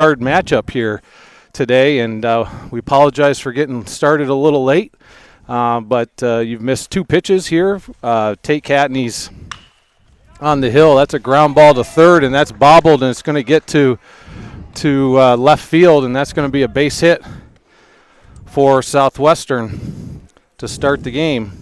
hard matchup here today, and we apologize for getting started a little late, but you've missed two pitches here. Tate Catanese on the hill. That's a ground ball to third, and that's bobbled, and it's going to get to left field, and that's going to be a base hit for Southwestern to start the game.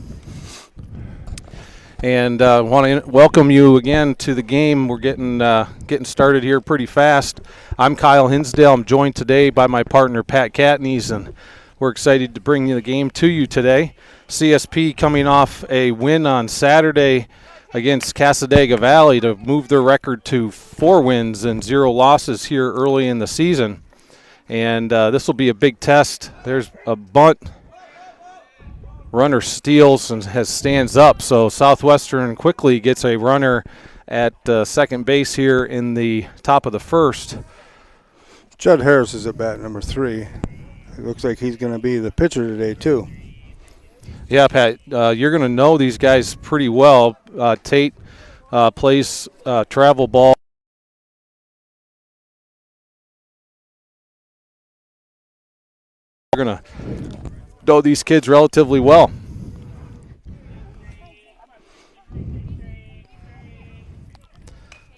And want to welcome you again to the game. We're getting started here pretty fast. I'm Kyle Hinsdale. I'm joined today by my partner Pat Catanese, and we're excited to bring the game to you today. CSP coming off a win on Saturday against Cassadaga Valley to move their record to 4 wins and 0 losses here early in the season. And this will be a big test. There's a bunt. Runner steals and stands up, so Southwestern quickly gets a runner at second base here in the top of the first. Judd Harris is at bat number 3. It looks like he's going to be the pitcher today too. Yeah, Pat, you're going to know these guys pretty well. Tate plays travel ball. You're going to know these kids relatively well.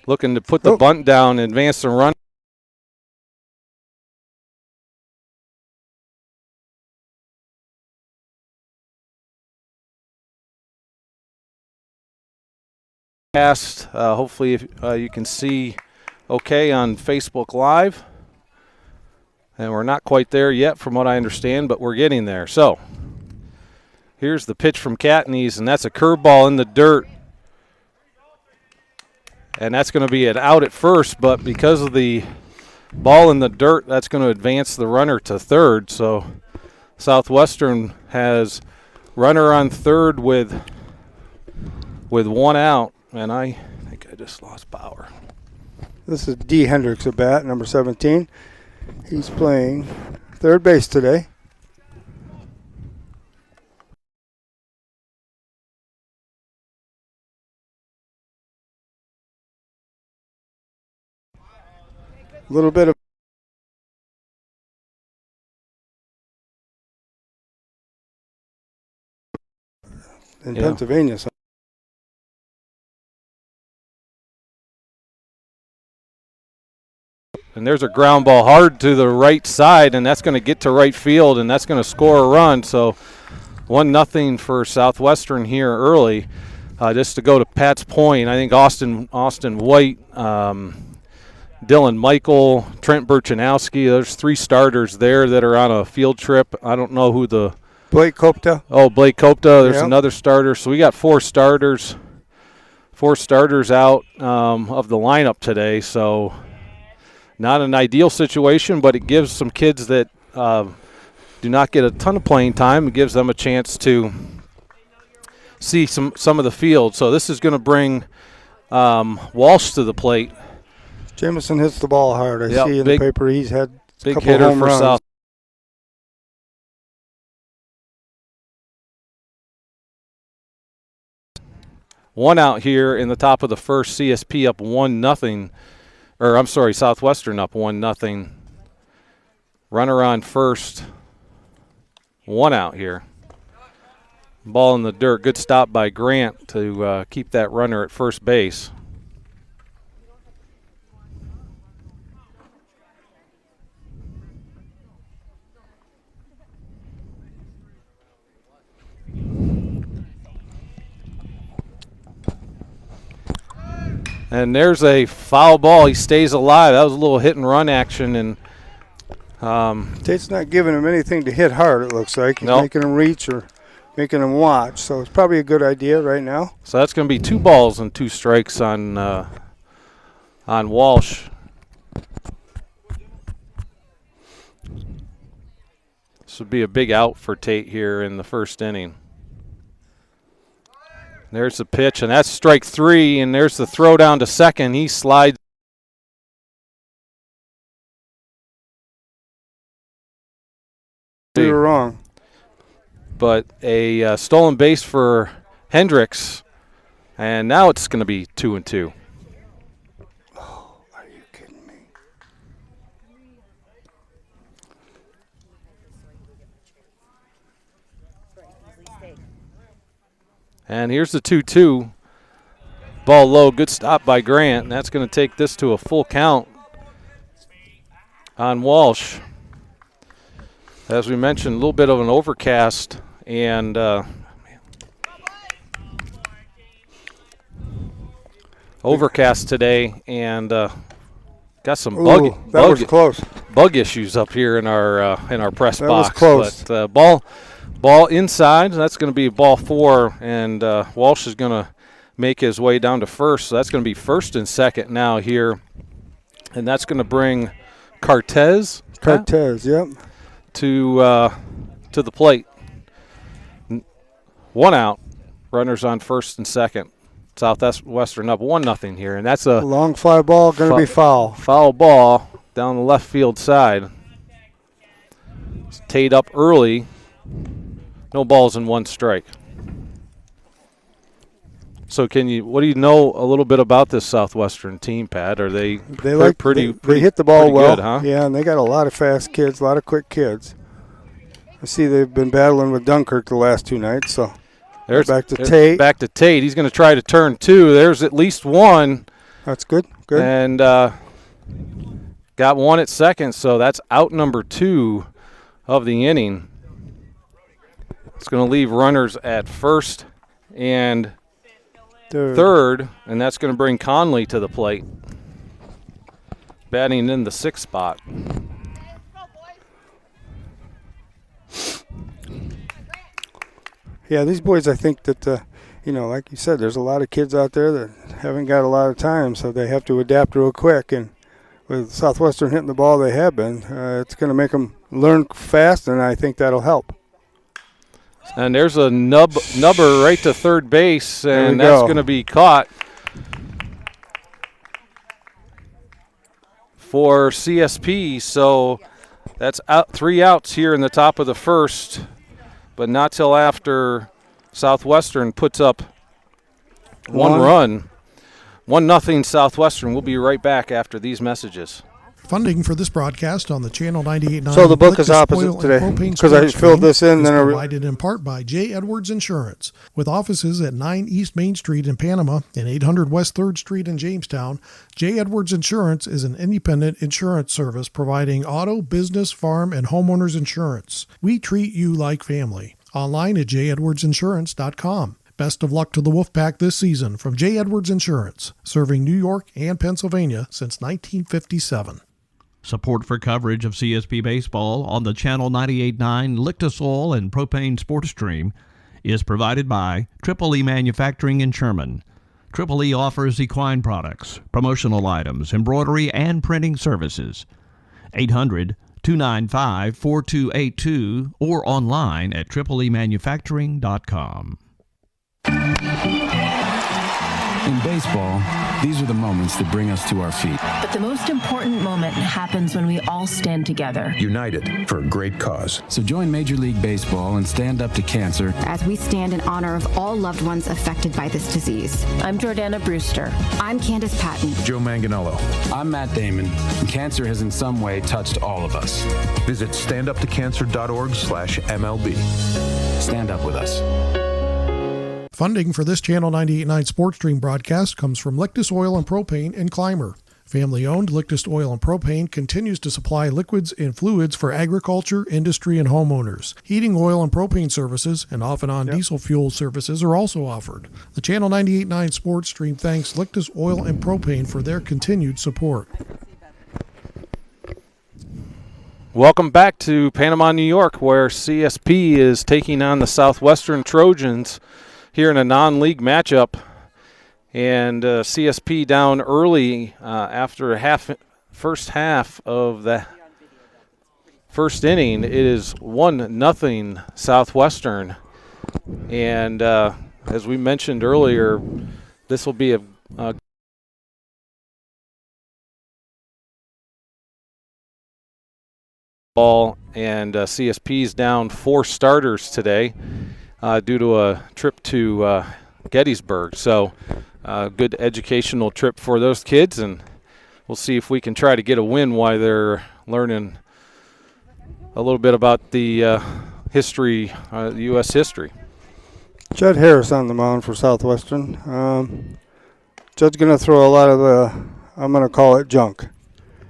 Looking to put the bunt down and advance the run. Hopefully if, you can see okay on Facebook Live. And we're not quite there yet from what I understand, but we're getting there. So here's the pitch from Catanese, and that's a curveball in the dirt. And that's going to be an out at first, but because of the ball in the dirt, that's going to advance the runner to third. So Southwestern has runner on third with 1 out, and I think I just lost power. This is D. Hendricks at bat, number 17. He's playing third base today. A little bit of in Pennsylvania. So and there's a ground ball hard to the right side, and that's going to get to right field, and that's going to score a run. So 1-0 for Southwestern here early. Just to go to Pat's point, I think Austin White, Dylan Michael, Trent Burchanowski, there's 3 starters there that are on a field trip. I don't know who the – Blake Kopta. Oh, Blake Kopta. There's another starter. So we got 4 starters. 4 starters out of the lineup today, so – not an ideal situation, but it gives some kids that do not get a ton of playing time, it gives them a chance to see some of the field. So this is going to bring Walsh to the plate. Jamison hits the ball hard. I see in the paper he's had a big couple hitter home for runs. South. One out here in the top of the first. CSP up 1-0. Or I'm sorry, Southwestern up 1-0. Runner on first. 1 out here. Ball in the dirt. Good stop by Grant to keep that runner at first base. And there's a foul ball. He stays alive. That was a little hit and run action. And Tate's not giving him anything to hit hard, it looks like. He's making him reach or making him watch. So it's probably a good idea right now. So that's going to be 2 balls and 2 strikes on Walsh. This would be a big out for Tate here in the first inning. There's the pitch, and that's strike 3, and there's the throw down to second. He slides. You were wrong. But a stolen base for Hendricks, and now it's going to be 2-2. Oh, are you kidding me? And here's the 2-2. Ball low, good stop by Grant. And that's going to take this to a full count on Walsh. As we mentioned, a little bit of an overcast and overcast today, and got some bug issues up here in our press box. That was close. But ball inside. That's going to be ball 4, and Walsh is going to make his way down to first. So that's going to be first and second now here, and that's going to bring Cartez. Yep. To the plate. 1 out. Runners on first and second. Southwestern up 1-0 here, and that's a long fly ball, going to be foul. Foul ball down the left field side. It's teed up early. No balls and 1 strike. So what do you know a little bit about this Southwestern team, Pat? Are they pretty hit the ball well, good, huh? Yeah, and they got a lot of fast kids, a lot of quick kids. I see they've been battling with Dunkirk the last 2 nights, so back to Tate. Back to Tate. He's going to try to turn 2. There's at least 1. That's good. Good. And got 1 at second, so that's out number 2 of the inning. It's going to leave runners at first and third, and that's going to bring Conley to the plate, batting in the 6th spot. Yeah, these boys, I think that, like you said, there's a lot of kids out there that haven't got a lot of time, so they have to adapt real quick. And with Southwestern hitting the ball they have been, it's going to make them learn fast, and I think that'll help. And there's a nubber right to third base, and that's going to be caught for CSP. So that's 3 outs here in the top of the first, but not till after Southwestern puts up 1 run. 1-0 Southwestern. We'll be right back after these messages. Funding for this broadcast on the Channel 98.9. So the book is opposite today because I filled this in. Then provided in part by J. Edwards Insurance. With offices at 9 East Main Street in Panama and 800 West 3rd Street in Jamestown, J. Edwards Insurance is an independent insurance service providing auto, business, farm, and homeowners insurance. We treat you like family. Online at jedwardsinsurance.com. Best of luck to the Wolfpack this season from J. Edwards Insurance, serving New York and Pennsylvania since 1957. Support for coverage of CSP Baseball on the Channel 98.9 Lictus Oil and Propane Sports Stream is provided by Triple E Manufacturing in Sherman. Triple E offers equine products, promotional items, embroidery, and printing services. 800-295-4282 or online at tripleemanufacturing.com. In baseball, these are the moments that bring us to our feet. But the most important moment happens when we all stand together. United for a great cause. So join Major League Baseball and stand up to cancer as we stand in honor of all loved ones affected by this disease. I'm Jordana Brewster. I'm Candace Patton. Joe Manganello. I'm Matt Damon. And cancer has in some way touched all of us. Visit standuptocancer.org/MLB. Stand up with us. Funding for this Channel 98.9 Sports Stream broadcast comes from Lictus Oil and Propane in Clymer. Family-owned Lictus Oil and Propane continues to supply liquids and fluids for agriculture, industry, and homeowners. Heating oil and propane services and off-and-on diesel fuel services are also offered. The Channel 98.9 Sports Stream thanks Lictus Oil and Propane for their continued support. Welcome back to Panama, New York, where CSP is taking on the Southwestern Trojans here in a non-league matchup, and CSP down early after first half of the first inning. It is 1-0 Southwestern, and as we mentioned earlier, this will be a ball, and CSP's down 4 starters today. Due to a trip to Gettysburg. So good educational trip for those kids, and we'll see if we can try to get a win while they're learning a little bit about the history, U.S. history. Judd Harris on the mound for Southwestern. Judd's going to throw a lot of the, I'm going to call it junk.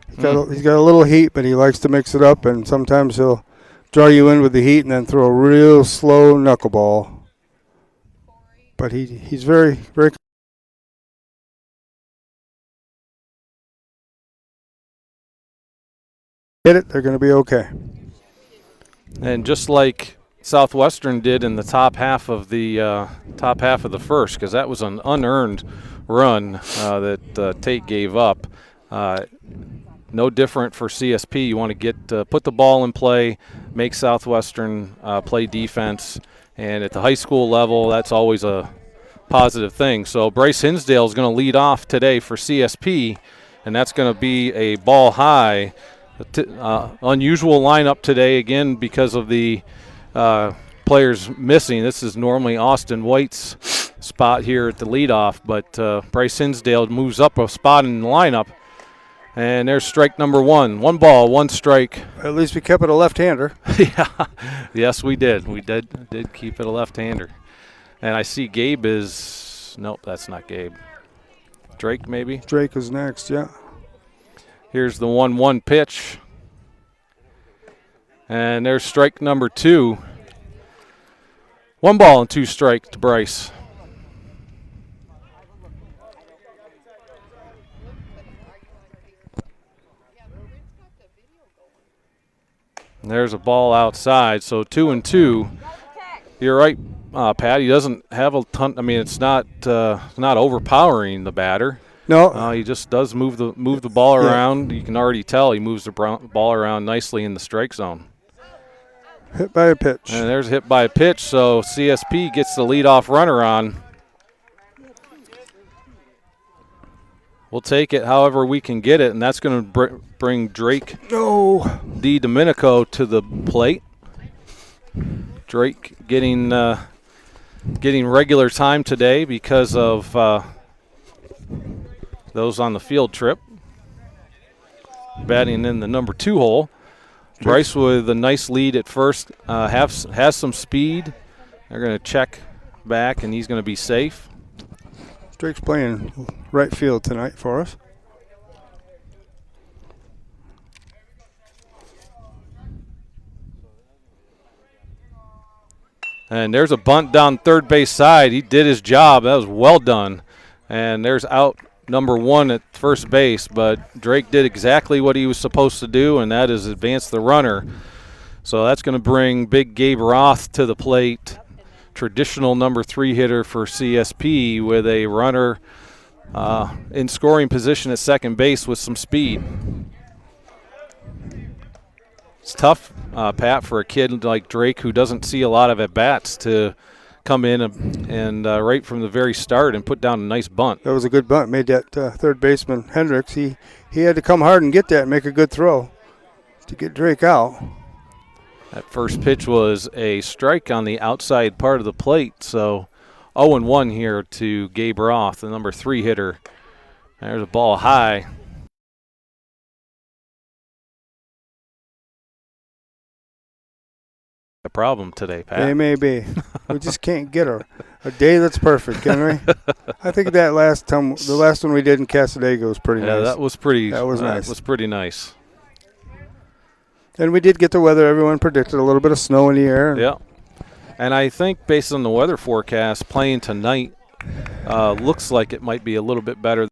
He's got a little heat, but he likes to mix it up, and sometimes he'll draw you in with the heat and then throw a real slow knuckleball. But he's very, very. Hit it, they're going to be okay. And just like Southwestern did in the top half of the first, because that was an unearned run that Tate gave up. No different for CSP. You want to get put the ball in play, make Southwestern play defense, and at the high school level, that's always a positive thing. So Bryce Hinsdale is going to lead off today for CSP, and that's going to be a ball high. Unusual lineup today, again, because of the players missing. This is normally Austin White's spot here at the leadoff, but Bryce Hinsdale moves up a spot in the lineup. And there's strike number one. 1 ball, 1 strike. At least we kept it a left-hander. Yeah, yes, we did. We did keep it a left-hander. And I see Gabe is – nope, that's not Gabe. Drake, maybe? Drake is next, yeah. Here's the 1-1 pitch. And there's strike number 2. 1 ball and 2 strike to Bryce. And there's a ball outside, so 2-2. You're right, Pat. He doesn't have a ton. I mean, it's not overpowering the batter. No, he just does move the ball around. You can already tell he moves the ball around nicely in the strike zone. Hit by a pitch. And there's hit by a pitch, so CSP gets the leadoff runner on. We'll take it however we can get it, and that's going to bring Drake D. Domenico to the plate. Drake getting regular time today because of those on the field trip. Batting in the number 2 hole. Bryce with a nice lead at first, has some speed. They're going to check back, and he's going to be safe. Drake's playing right field tonight for us. And there's a bunt down third base side. He did his job. That was well done. And there's out number 1 at first base, but Drake did exactly what he was supposed to do, and that is advance the runner. So that's going to bring big Gabe Roth to the plate, traditional number 3 hitter for CSP, with a runner in scoring position at second base with some speed. It's tough, Pat, for a kid like Drake who doesn't see a lot of at-bats to come in and right from the very start and put down a nice bunt. That was a good bunt. Made that third baseman, Hendricks, he had to come hard and get that and make a good throw to get Drake out. That first pitch was a strike on the outside part of the plate, so 0-1 here to Gabe Roth, the number 3 hitter. There's a ball high. A problem today, Pat. They may be. We just can't get a day that's perfect, can we? I think the last one we did in Casadega was pretty nice. Yeah, that was pretty. That was nice. That was pretty nice. And we did get the weather. Everyone predicted a little bit of snow in the air. Yeah. And I think based on the weather forecast, playing tonight looks like it might be a little bit better.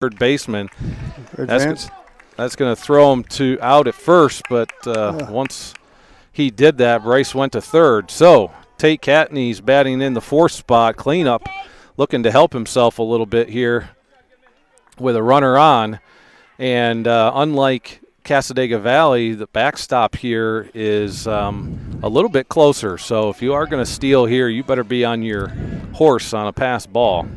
Third baseman. That's going to throw him out at first, but once he did that, Bryce went to third. So Tate Catanese batting in the 4th spot, cleanup, looking to help himself a little bit here with a runner on. And unlike Casadega Valley, the backstop here is a little bit closer. So if you are going to steal here, you better be on your horse on a pass ball.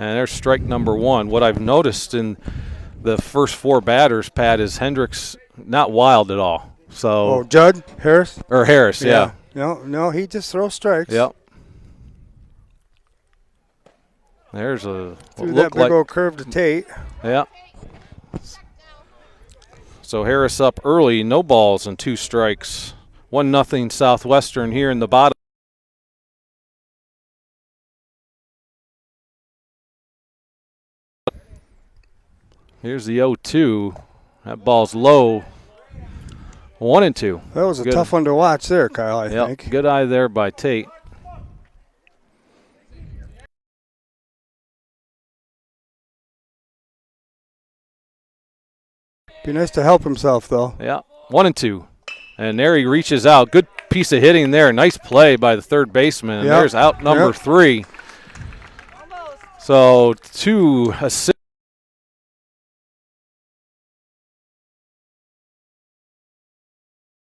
And there's strike number 1. What I've noticed in the first 4 batters, Pat, is Hendricks not wild at all. So Judd Harris? Or Harris, yeah. No, he just throws strikes. Yep. There's a threw that big old curve to Tate. Yeah. So Harris up early, no balls and 2 strikes. 1-0 Southwestern here in the bottom. Here's the 0-2. That ball's low. 1-2. That was a Good. tough one to watch there, Kyle, I think. Good eye there by Tate. Be nice to help himself, though. Yeah, 1-2. And there he reaches out. Good piece of hitting there. Nice play by the third baseman. And there's out number 3. So 2 assists.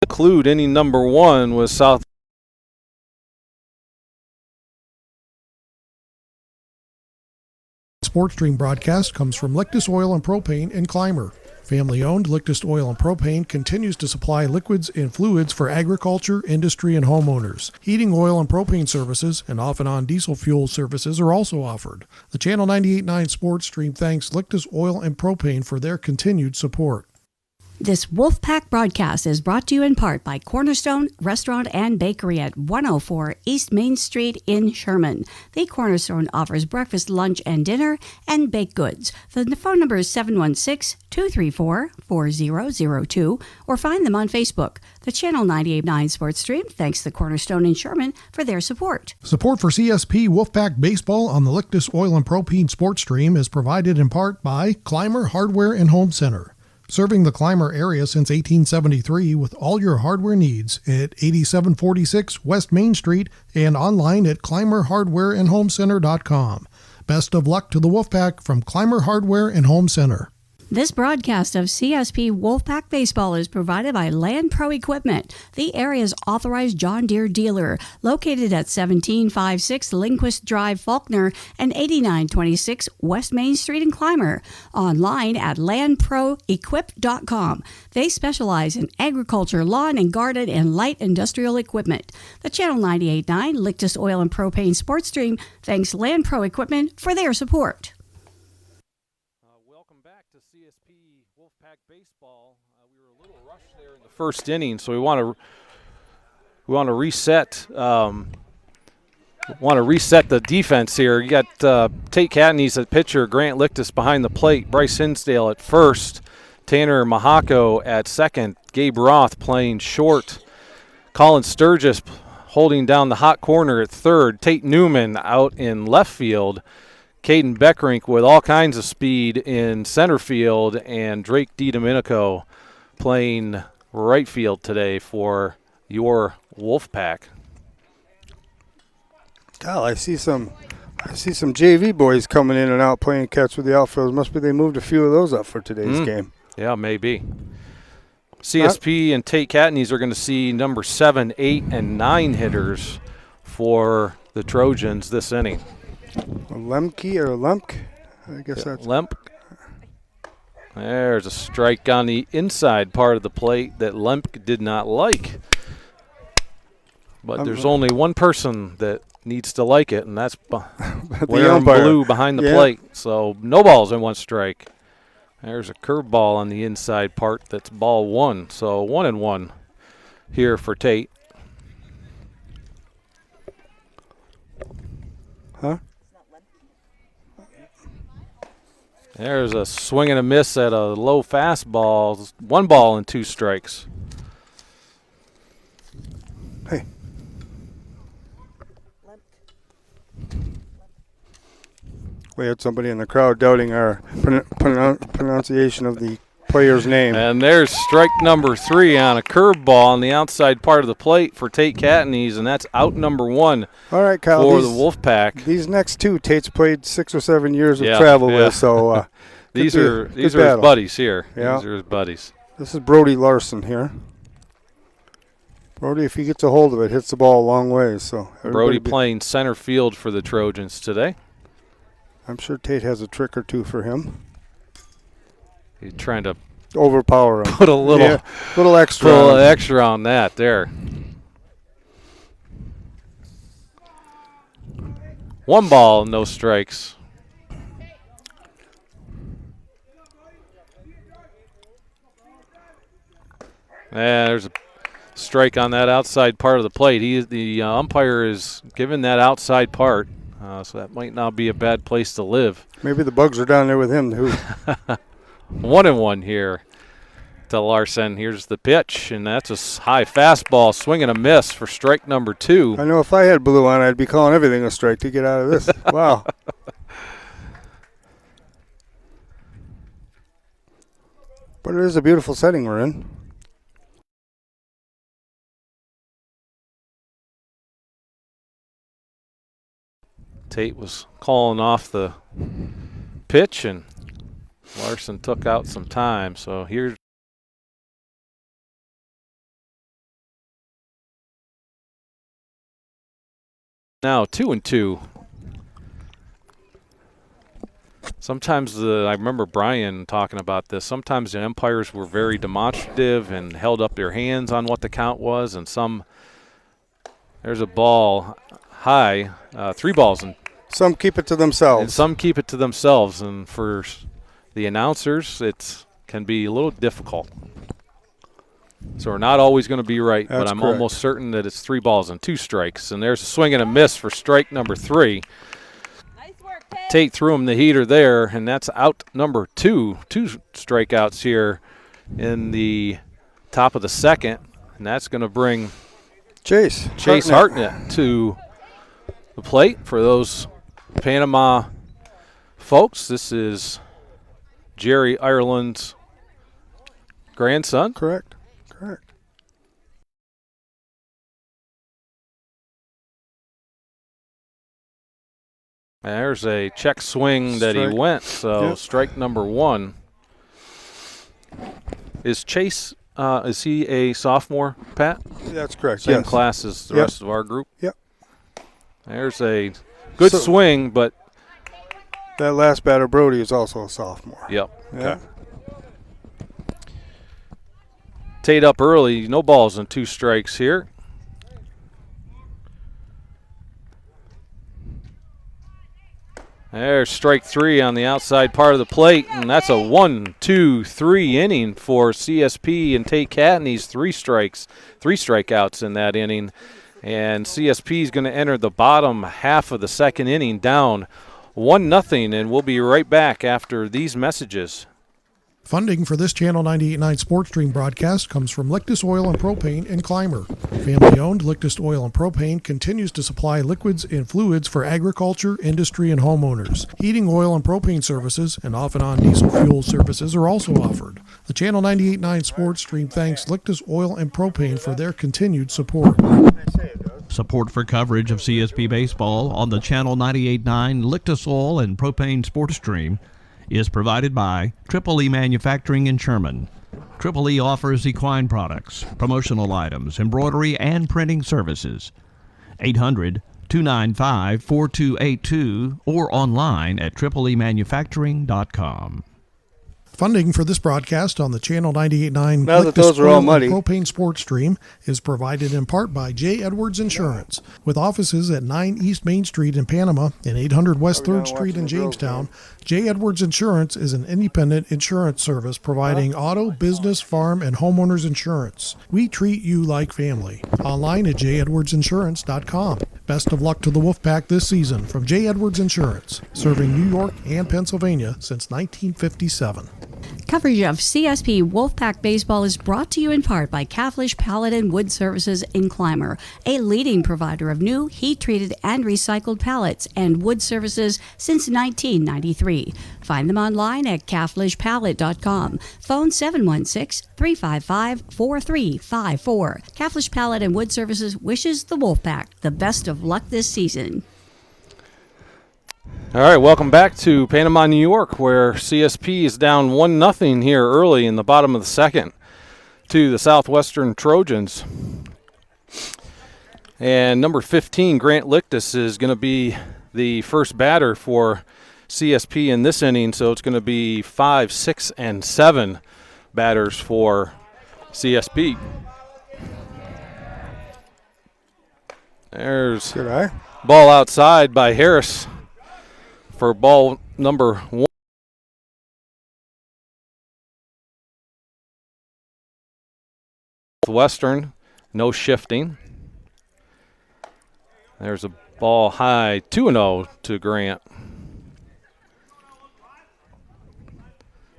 Include inning number 1 was South. Sports Stream broadcast comes from Lictus Oil and Propane in Clymer. Family-owned Lictus Oil and Propane continues to supply liquids and fluids for agriculture, industry, and homeowners. Heating oil and propane services and off-and-on diesel fuel services are also offered. The Channel 98.9 Sports Stream thanks Lictus Oil and Propane for their continued support. This Wolfpack broadcast is brought to you in part by Cornerstone Restaurant and Bakery at 104 East Main Street in Sherman. The Cornerstone offers breakfast, lunch, and dinner, and baked goods. The phone number is 716-234-4002, or find them on Facebook. The Channel 98.9 Sports Stream thanks the Cornerstone in Sherman for their support. Support for CSP Wolfpack Baseball on the Lictus Oil and Propane Sports Stream is provided in part by Clymer Hardware and Home Center. Serving the Clymer area since 1873 with all your hardware needs at 8746 West Main Street and online at ClymerHardwareandHomeCenter.com. Best of luck to the Wolfpack from Clymer Hardware and Home Center. This broadcast of CSP Wolfpack Baseball is provided by Land Pro Equipment, the area's authorized John Deere dealer, located at 1756 Lindquist Drive, Faulkner, and 8926 West Main Street in Clymer. Online at landproequip.com. They specialize in agriculture, lawn and garden, and light industrial equipment. The Channel 98.9 Lictus Oil and Propane Sports Stream thanks Land Pro Equipment for their support. CSP Wolfpack Baseball. We were a little rushed there in the first inning, so we want to reset. Reset the defense here. You got Tate Catanese at pitcher, Grant Lictus behind the plate, Bryce Hinsdale at first, Tanner Mahako at second, Gabe Roth playing short, Colin Sturgis holding down the hot corner at third, Tate Newman out in left field. Caden Beckrink with all kinds of speed in center field, and Drake DiDomenico playing right field today for your Wolfpack. Kyle, I see some JV boys coming in and out playing catch with the outfielders. Must be they moved a few of those up for today's game. Yeah, maybe. CSP and Tate Catanese are going to see number 7, 8, and 9 hitters for the Trojans this inning. Lemke or Lemk? I guess that's Lemp. There's a strike on the inside part of the plate that Lemp did not like. But there's only one person that needs to like it, and that's wearing blue behind the plate. So no balls and 1 strike. There's a curveball on the inside part. That's ball 1. So 1-1 here for Tate. Huh? There's a swing and a miss at a low fastball. 1 ball and 2 strikes. Hey. We had somebody in the crowd doubting our pronunciation of the player's name. And there's strike number 3 on a curveball on the outside part of the plate for Tate Catanese, and that's out number 1 All right, Kyle, for the Wolfpack. These next 2, Tate's played 6 or 7 years of travel with, so these are his buddies here. Yeah. These are his buddies. This is Brody Larson here. Brody, if he gets a hold of it, hits the ball a long way. So Brody playing center field for the Trojans today. I'm sure Tate has a trick or two for him. He's trying to overpower him. Put a little extra. Put a little extra on that there. 1 ball, no strikes. And there's a strike on that outside part of the plate. The umpire is giving that outside part, so that might not be a bad place to live. Maybe the bugs are down there with him, too. 1-1 here to Larson. Here's the pitch, and that's a high fastball. Swing and a miss for strike number 2. I know if I had blue on, I'd be calling everything a strike to get out of this. Wow. But it is a beautiful setting we're in. Tate was calling off the pitch, and Larson took out some time. So here's now 2-2. Sometimes I remember Brian talking about this. Sometimes the umpires were very demonstrative and held up their hands on what the count was, and there's a ball high, 3 balls, and some keep it to themselves. And some keep it to themselves, and for the announcers, it can be a little difficult. So we're not always going to be right, but I'm correct. Almost certain that it's 3 balls and 2 strikes. And there's a swing and a miss for strike number 3. Nice work, Tate. Tate threw him the heater there, and that's out number 2. 2 strikeouts here in the top of the second, and that's going to bring Chase Hartnett to the plate. For those Panama folks, this is Jerry Ireland's grandson. Correct. There's a check swing that he went, so strike number 1. Is Chase, is he a sophomore, Pat? That's correct, Same yes. class as the rest of our group? Yep. There's a good swing, but that last batter, Brody, is also a sophomore. Yep. Yeah. Okay. Tate up early, no balls and 2 strikes here. There's strike 3 on the outside part of the plate, and that's a 1-2-3 inning for CSP and Tate Catanese. 3 strikeouts in that inning. And CSP is going to enter the bottom half of the second inning down 1-0, and we'll be right back after these messages. Funding for this Channel 98.9 Sports Stream broadcast comes from Lictus Oil and Propane in Clymer. Family-owned Lictus Oil and Propane continues to supply liquids and fluids for agriculture, industry, and homeowners. Heating oil and propane services and off-and-on diesel fuel services are also offered. The Channel 98.9 Sports Stream thanks Lictus Oil and Propane for their continued support. Support for coverage of CSP Baseball on the Channel 98.9 Lictus Oil and Propane Sports Stream is provided by Triple E Manufacturing in Sherman. Triple E offers equine products, promotional items, embroidery, and printing services. 800-295-4282 or online at tripleemanufacturing.com. Funding for this broadcast on the Channel 98.9 Now that those are all muddy. Propane Sports Stream is provided in part by J. Edwards Insurance. With offices at 9 East Main Street in Panama and 800 West 3rd Street in Jamestown, J. Edwards Insurance is an independent insurance service providing auto, business, farm, and homeowners insurance. We treat you like family. Online at jedwardsinsurance.com. Best of luck to the Wolfpack this season from J. Edwards Insurance, serving New York and Pennsylvania since 1957. Coverage of CSP Wolfpack Baseball is brought to you in part by Caflisch Pallet and Wood Services in Clymer, a leading provider of new, heat-treated, and recycled pallets and wood services since 1993. Find them online at caflischpallet.com. Phone 716-355-4354. Caflisch Pallet and Wood Services wishes the Wolfpack the best of luck this season. All right, welcome back to Panama, New York, where CSP is down 1-0 here early in the bottom of the second to the Southwestern Trojans. And number 15, Grant Lictus, is going to be the first batter for CSP in this inning, so it's going to be 5, 6, and 7 batters for CSP. There's ball outside by Harris for ball number 1. Southwestern, no shifting. There's a ball high, 2-0 to Grant.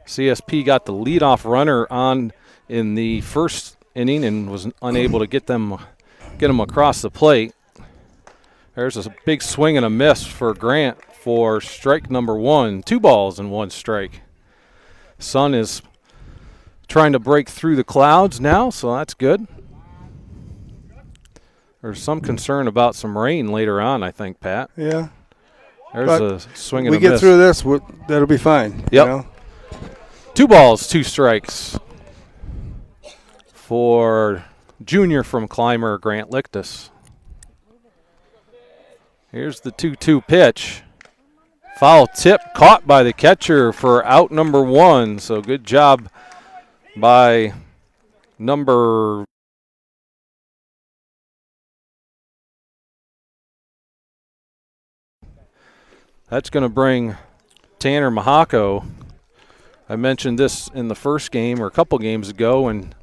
CSP got the leadoff runner on in the first inning and was unable to get them across the plate. There's a big swing and a miss for Grant for strike number 1. 2 balls and 1 strike. Sun is trying to break through the clouds now, so that's good. There's some concern about some rain later on, I think, Pat. Yeah. There's but a swing and a miss. We get through this, that'll be fine. Yep. You know? 2 balls, 2 strikes for junior from Clymer, Grant Lictus. Here's the 2-2 pitch. Foul tip caught by the catcher for out number 1. So good job by number That's going to bring Tanner Mahako. I mentioned this in the first game or a couple games ago, and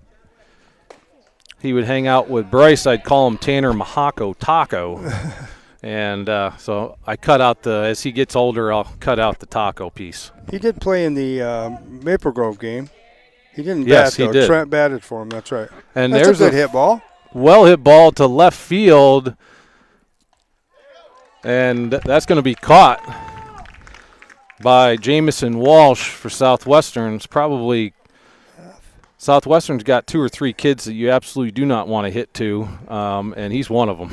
he would hang out with Bryce. I'd call him Tanner Mahako Taco. And so I cut out as he gets older, I'll cut out the taco piece. He did play in the Maple Grove game. He didn't yes, bat, though. He did. Trent batted for him, that's right. And that's there's a good hit ball. Well hit ball to left field. And that's going to be caught by Jamison Walsh for Southwestern. It's probably Southwestern's got 2 or 3 kids that you absolutely do not want to hit to, and he's one of them.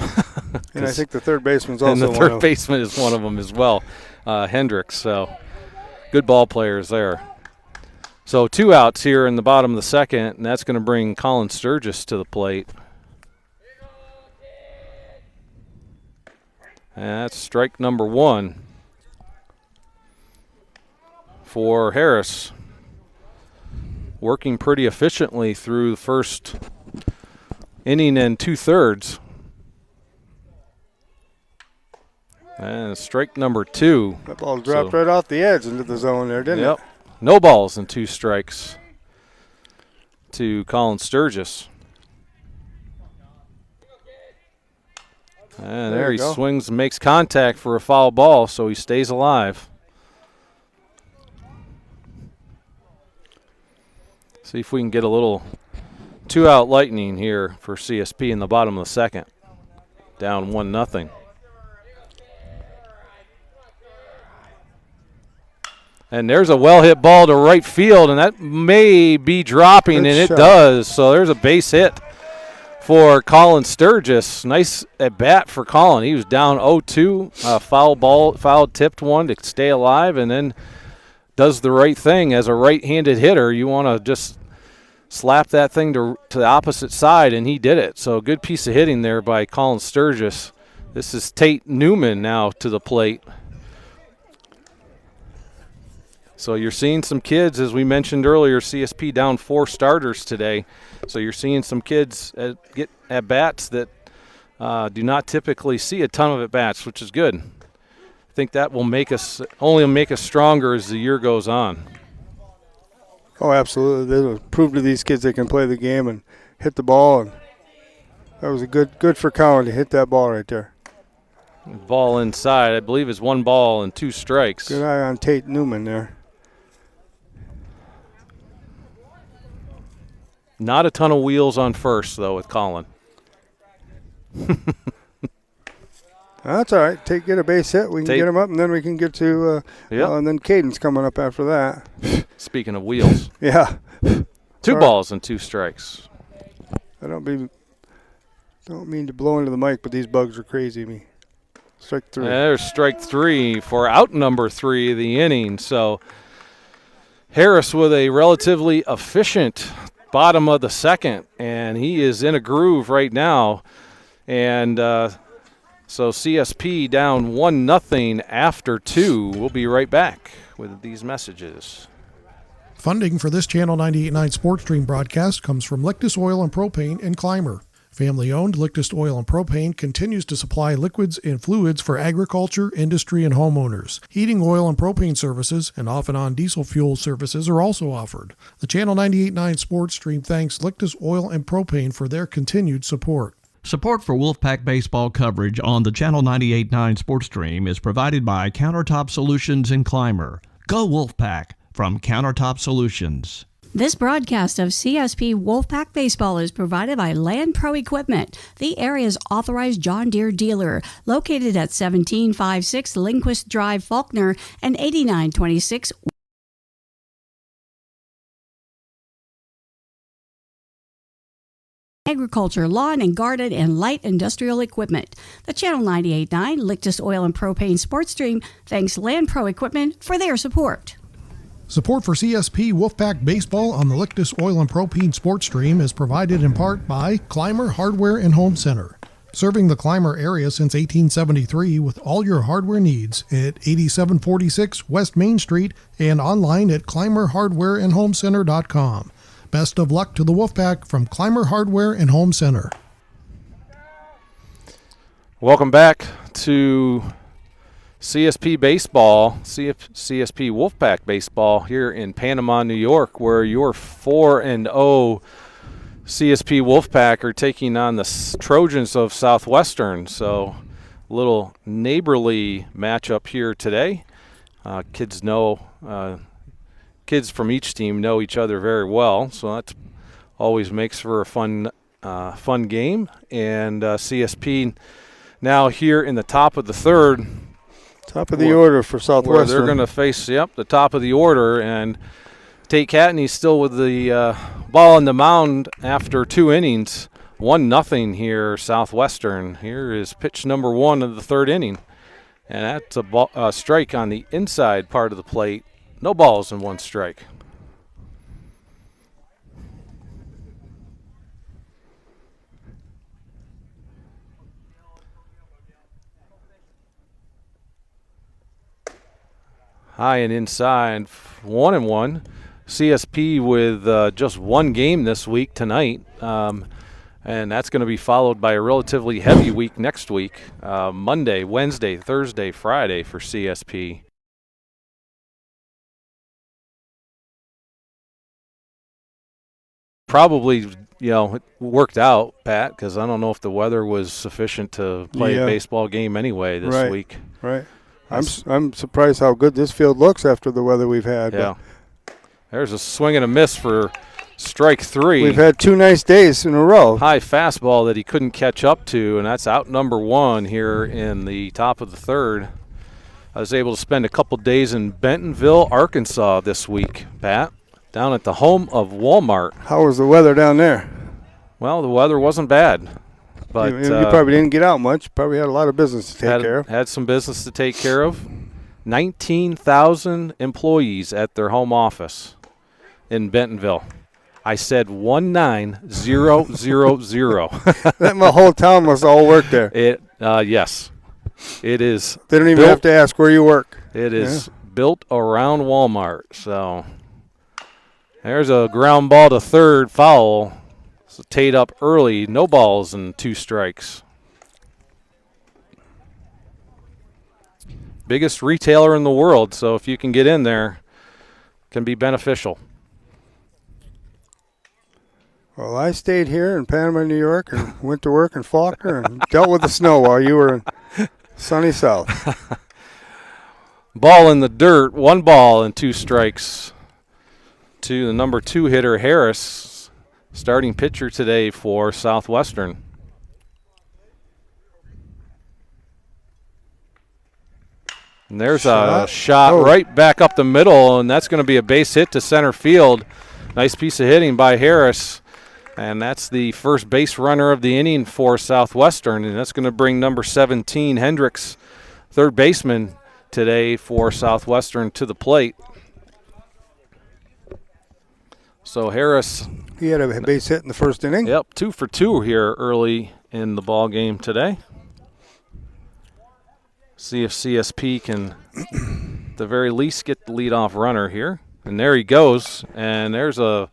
And I think the third baseman's also one of them. And the third baseman is one of them as well, Hendricks. So good ball players there. So 2 outs here in the bottom of the second, and that's going to bring Colin Sturgis to the plate. And that's strike number 1 for Harris. Working pretty efficiently through the first inning and 2/3. And strike number 2. That ball dropped right off the edge into the zone there, didn't it? No balls and 2 strikes to Colin Sturgis. And there he swings and makes contact for a foul ball, so he stays alive. See if we can get a little 2-out lightning here for CSP in the bottom of the second. Down 1-0. And there's a well-hit ball to right field, and that may be dropping, and it does. So there's a base hit for Colin Sturgis. Nice at bat for Colin. He was down 0-2, foul tipped one to stay alive, and then does the right thing. As a right-handed hitter, you want to just slap that thing to the opposite side, and he did it. So a good piece of hitting there by Colin Sturgis. This is Tate Newman now to the plate. So you're seeing some kids, as we mentioned earlier, CSP down 4 starters today. So you're seeing some kids get at-bats that do not typically see a ton of at-bats, which is good. I think that will only make us stronger as the year goes on. Oh, absolutely. They'll prove to these kids they can play the game and hit the ball. And that was a good for Colin to hit that ball right there. Ball inside, I believe, is 1 ball and 2 strikes. Good eye on Tate Newman there. Not a ton of wheels on first, though, with Colin. That's all right. Get a base hit. We can get him up, and then we can get to and then Caden's coming up after that. Speaking of wheels. Yeah. 2 balls and 2 strikes. I don't mean to blow into the mic, but these bugs are crazy. Strike 3. There's strike 3 for out number 3 of the inning. So Harris with a relatively efficient bottom of the second, and he is in a groove right now. And so CSP down 1-0 after 2. We'll be right back with these messages. Funding for this Channel 98.9 Sports Stream broadcast comes from Lictus Oil and Propane in Clymer. Family-owned Lictus Oil and Propane continues to supply liquids and fluids for agriculture, industry, and homeowners. Heating oil and propane services and off-and-on diesel fuel services are also offered. The Channel 98.9 Sports Stream thanks Lictus Oil and Propane for their continued support. Support for Wolfpack baseball coverage on the Channel 98.9 Sports Stream is provided by Countertop Solutions in Clymer. Go Wolfpack from Countertop Solutions. This broadcast of CSP Wolfpack Baseball is provided by Land Pro Equipment, the area's authorized John Deere dealer, located at 1756 Lindquist Drive, Faulkner, and 8926 agriculture, lawn and garden, and light industrial equipment. The Channel 98.9 Lictus Oil and Propane Sports Stream thanks Land Pro Equipment for their support. Support for CSP Wolfpack Baseball on the Lictus Oil and Propane Sports Stream is provided in part by Clymer Hardware and Home Center. Serving the Clymer area since 1873 with all your hardware needs at 8746 West Main Street and online at clymerhardwareandhomecenter.com. Best of luck to the Wolfpack from Clymer Hardware and Home Center. Welcome back to CSP Baseball, CSP Wolfpack Baseball here in Panama, New York, where your 4-0 CSP Wolfpack are taking on the Trojans of Southwestern. So a little neighborly matchup here today. Kids from each team know each other very well, so that always makes for a fun game. And CSP now here in the top of the third. Top of the order for Southwestern. Where they're going to face, the top of the order. And Tate Catanese still with the ball on the mound after 2 innings. 1-0 here, Southwestern. Here is pitch number 1 of the third inning. And that's a strike on the inside part of the plate. No balls and 1 strike. High and inside, 1-1. CSP with just 1 game this week tonight, and that's going to be followed by a relatively heavy week next week, Monday, Wednesday, Thursday, Friday for CSP. Probably, it worked out, Pat, because I don't know if the weather was sufficient to play a baseball game anyway this week. Right. I'm surprised how good this field looks after the weather we've had. Yeah. There's a swing and a miss for strike 3. We've had 2 nice days in a row. High fastball that he couldn't catch up to, and that's out number 1 here in the top of the third. I was able to spend a couple days in Bentonville, Arkansas this week, Pat, down at the home of Walmart. How was the weather down there? Well, the weather wasn't bad. But you probably didn't get out much. Probably had a lot of business to take care of. Had some business to take care of. 19,000 employees at their home office in Bentonville. I said 19000. My whole town must all work there. Yes, it is. They don't even have to ask where you work. It is built around Walmart. So there's a ground ball to third, foul. So Tate up early, no balls and 2 strikes. Biggest retailer in the world, so if you can get in there, it can be beneficial. Well, I stayed here in Panama, New York, and went to work in Faulkner and dealt with the snow while you were in sunny South. Ball in the dirt, 1 ball and 2 strikes to the number 2 hitter, Harris. Starting pitcher today for Southwestern. And there's a shot right back up the middle, and that's going to be a base hit to center field. Nice piece of hitting by Harris. And that's the first base runner of the inning for Southwestern, and that's going to bring number 17, Hendricks, third baseman today for Southwestern, to the plate. So Harris, he had a base hit in the first inning. Yep, 2 for 2 here early in the ball game today. See if CSP can, at the very least, get the leadoff runner here. And there he goes. And there's a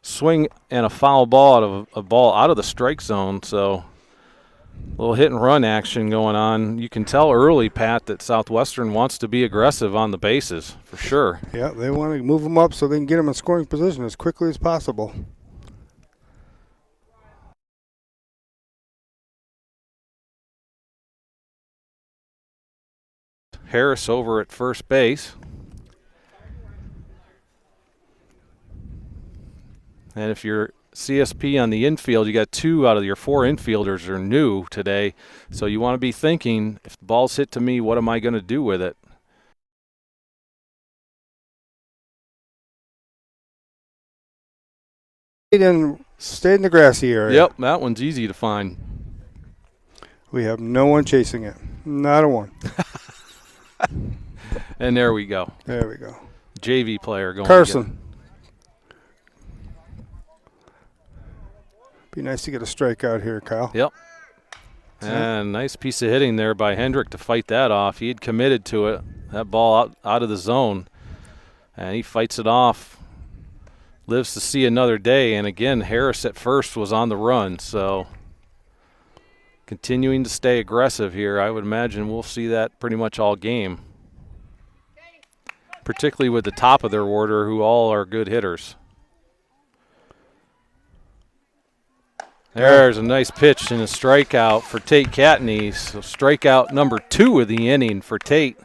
swing and a foul ball out of the strike zone. So a little hit and run action going on. You can tell early, Pat, that Southwestern wants to be aggressive on the bases for sure. Yeah, they want to move them up so they can get them in scoring position as quickly as possible. Harris over at first base. And if you're CSP on the infield, you got 2 out of your 4 infielders are new today. So you want to be thinking, if the ball's hit to me, what am I going to do with it? Stayed in the grassy area. Yep, that one's easy to find. We have no one chasing it. Not a one. And there we go. There we go. JV player going. Carson. Be nice to get a strikeout here, Kyle. Yep. And nice piece of hitting there by Hendrick to fight that off. He had committed to it. That ball out of the zone. And he fights it off. Lives to see another day. And again, Harris at first was on the run. So continuing to stay aggressive here. I would imagine we'll see that pretty much all game. Particularly with the top of their order, who all are good hitters. There's a nice pitch and a strikeout for Tate Catanese. So strikeout number 2 of the inning for Tate.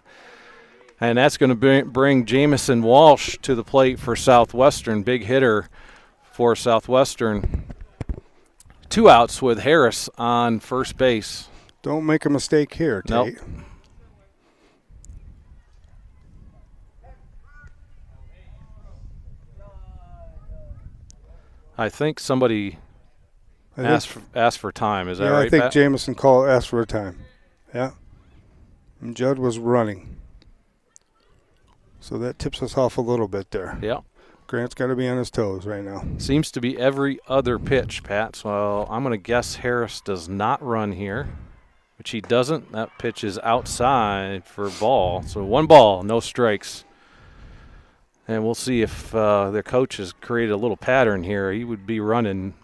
And that's going to bring Jamison Walsh to the plate for Southwestern. Big hitter for Southwestern. 2 outs with Harris on first base. Don't make a mistake here, Tate. Nope. I think somebody asked for time. Is that right, I think Pat? Jamison asked for a time. Yeah. And Judd was running. So that tips us off a little bit there. Yeah. Grant's got to be on his toes right now. Seems to be every other pitch, Pat. So I'm going to guess Harris does not run here, which he doesn't. That pitch is outside for ball. So 1 ball, no strikes. And we'll see if their coach has created a little pattern here. He would be running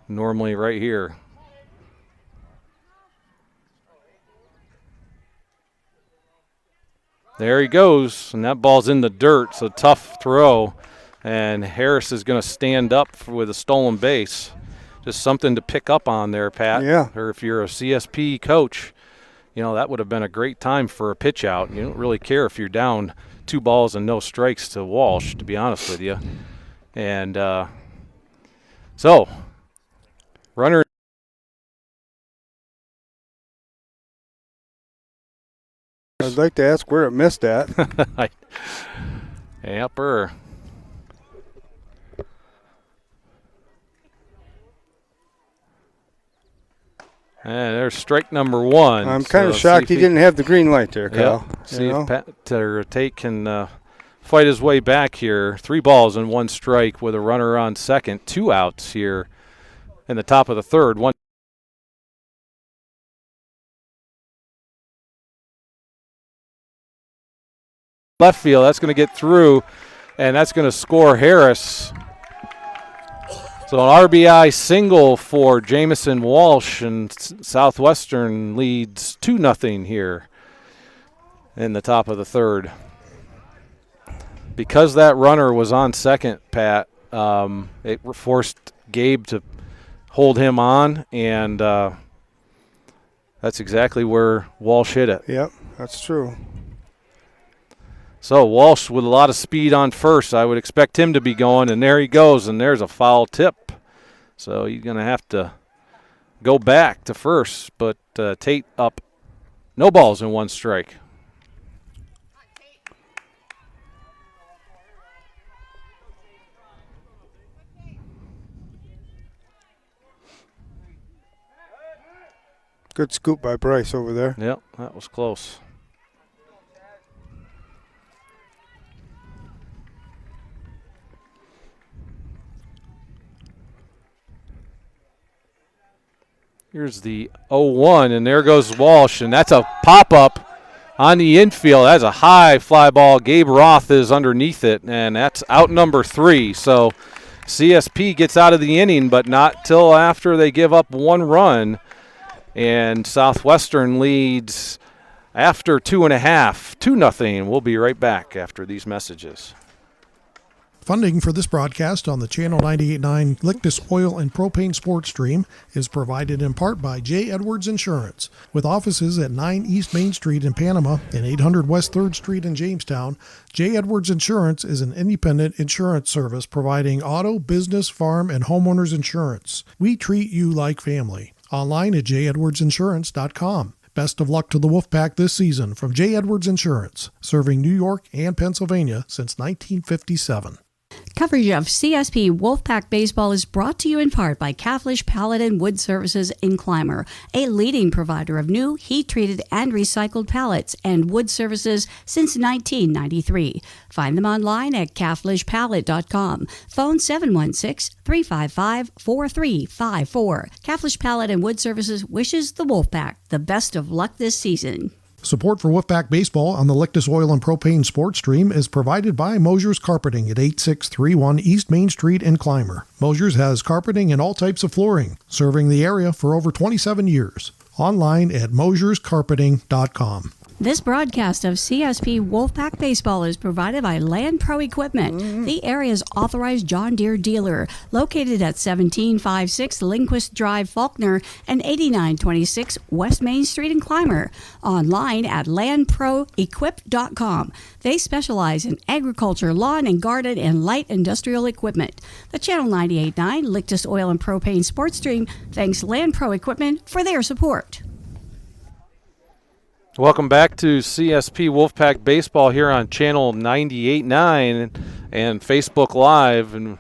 normally right here. There he goes, and that ball's in the dirt, so tough throw. And Harris is going to stand up with a stolen base. Just something to pick up on there, Pat. Yeah. Or if you're a CSP coach, you know, that would have been a great time for a pitch out. You don't really care if you're down 2 balls and no strikes to Walsh, to be honest with you. And so, runner. I'd like to ask where it missed at. Yepper. And there's strike number 1. I'm kind of shocked he didn't have the green light there, Kyle. Yeah, see if Tate can fight his way back here. 3 balls and 1 strike with a runner on second. 2 outs here in the top of the third. 1. Left field, that's going to get through, and that's going to score Harris. So an RBI single for Jamison Walsh, and Southwestern leads 2-0 here in the top of the third. Because that runner was on second, Pat, it forced Gabe to hold him on, and that's exactly where Walsh hit it. Yep, that's true. So Walsh with a lot of speed on first. I would expect him to be going, and there he goes, and there's a foul tip. So he's going to have to go back to first, but Tate up. No balls and 1 strike. Good scoop by Bryce over there. Yep, that was close. Here's the 0-1, and there goes Walsh, and that's a pop-up On the infield, that's a high fly ball. Gabe Roth is underneath it, and that's out number 3. So CSP gets out of the inning, but not till after they give up 1 run. And Southwestern leads after 2.5, 2-0. We'll be right back after these messages. Funding for this broadcast on the Channel 98.9 Lictus Oil and Propane Sports Stream is provided in part by J. Edwards Insurance. With offices at 9 East Main Street in Panama and 800 West 3rd Street in Jamestown, J. Edwards Insurance is an independent insurance service providing auto, business, farm, and homeowners insurance. We treat you like family. Online at jedwardsinsurance.com. Best of luck to the Wolfpack this season from J. Edwards Insurance, serving New York and Pennsylvania since 1957. Coverage of CSP Wolfpack Baseball is brought to you in part by Caflisch Pallet and Wood Services in Clymer, a leading provider of new, heat-treated, and recycled pallets and wood services since 1993. Find them online at caflischpallet.com. Phone 716-355-4354. Caflisch Pallet and Wood Services wishes the Wolfpack the best of luck this season. Support for Wolfpack Baseball on the Lictus Oil and Propane Sports Stream is provided by Mosher's Carpeting at 8631 East Main Street in Clymer. Mosher's has carpeting and all types of flooring, serving the area for over 27 years. Online at mosherscarpeting.com. This broadcast of CSP Wolfpack Baseball is provided by Land Pro Equipment, the area's authorized John Deere dealer, located at 1756 Lindquist Drive, Faulkner, and 8926 West Main Street in Clymer. Online at landproequip.com. They specialize in agriculture, lawn and garden, and light industrial equipment. The Channel 98.9 Lictus Oil and Propane Sports Stream thanks Land Pro Equipment for their support. Welcome back to CSP Wolfpack Baseball here on Channel 98.9 and Facebook Live. And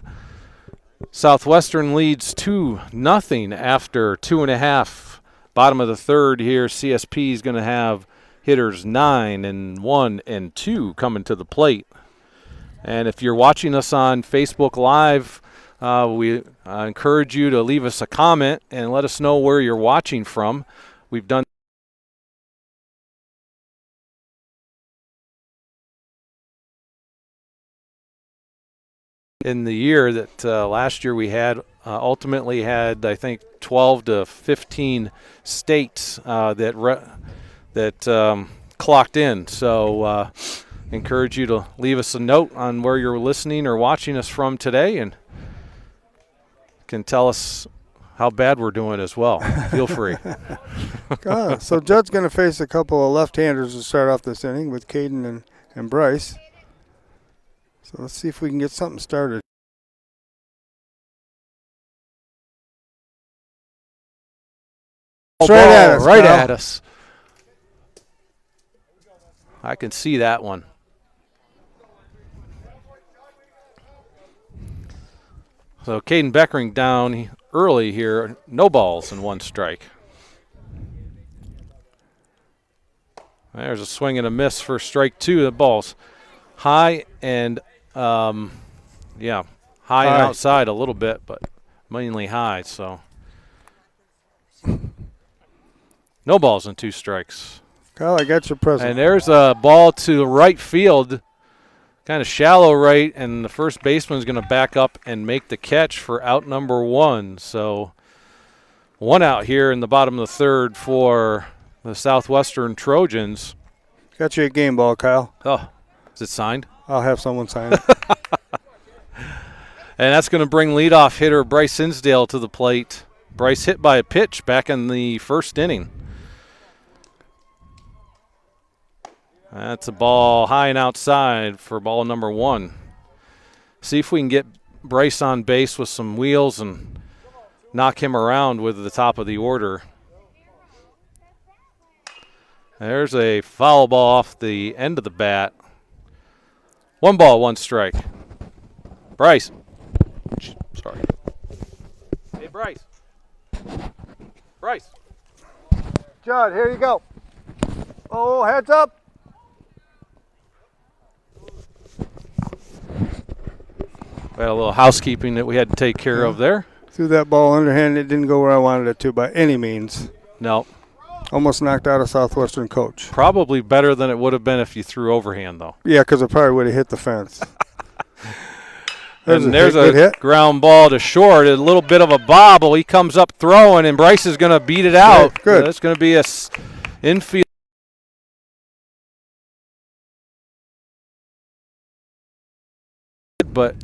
Southwestern leads 2-0 after 2.5. Bottom of the third here. CSP is going to have hitters 9 and 1 and 2 coming to the plate. And if you're watching us on Facebook Live, we encourage you to leave us a comment and let us know where you're watching from. We've done in the year that last year we had ultimately had, I think, 12 to 15 states that clocked in. So encourage you to leave us a note on where you're listening or watching us from today, and can tell us how bad we're doing as well. Feel free. So Judd's going to face a couple of left-handers to start off this inning with Caden and Bryce. So let's see if we can get something started. Right at us. I can see that one. So Caden Beckering down early here. No balls and 1 strike. There's a swing and a miss for strike 2. The ball's high and high and outside a little bit, but mainly high. So no balls and 2 strikes. Kyle, I got your present. And there's a ball to right field, kind of shallow right, and the first baseman's going to back up and make the catch for out number 1. So 1 out here in the bottom of the third for the Southwestern Trojans. Got you a game ball, Kyle. Oh, is it signed? I'll have someone sign it. And that's going to bring leadoff hitter Bryce Hinsdale to the plate. Bryce hit by a pitch back in the first inning. That's a ball high and outside for ball number 1. See if we can get Bryce on base with some wheels and knock him around with the top of the order. There's a foul ball off the end of the bat. 1 ball, 1 strike. Bryce. Sorry. Hey, Bryce. Bryce. Judd, here you go. Oh, heads up. We had a little housekeeping that we had to take care of there. Threw that ball underhand. It didn't go where I wanted it to by any means. No. Almost knocked out a Southwestern coach. Probably better than it would have been if you threw overhand, though. Yeah, because it probably would have hit the fence. There's a ground ball to short, a little bit of a bobble. He comes up throwing, and Bryce is going to beat it out. Right, good. It's going to be a infield. But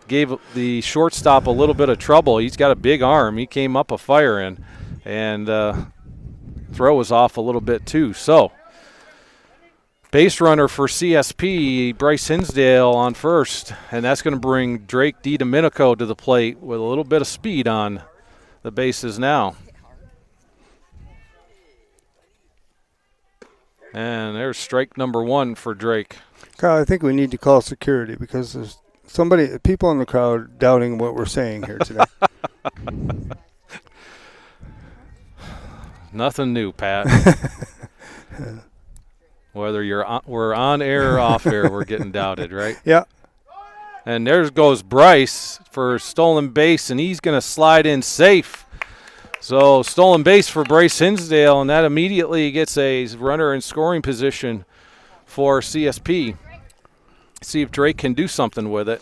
gave the shortstop a little bit of trouble. He's got a big arm. He came up a fire in, and throw was off a little bit too. So base runner for CSP, Bryce Hinsdale on first, and that's going to bring Drake DiDomenico to the plate with a little bit of speed on the bases now. And there's strike number one for Drake. Kyle, I think we need to call security because there's people in the crowd doubting what we're saying here today. Nothing new, Pat. Whether we're on air or off air, we're getting doubted, right? Yeah. And there goes Bryce for stolen base, and he's going to slide in safe. So stolen base for Bryce Hinsdale, and that immediately gets a runner in scoring position for CSP. See if Drake can do something with it.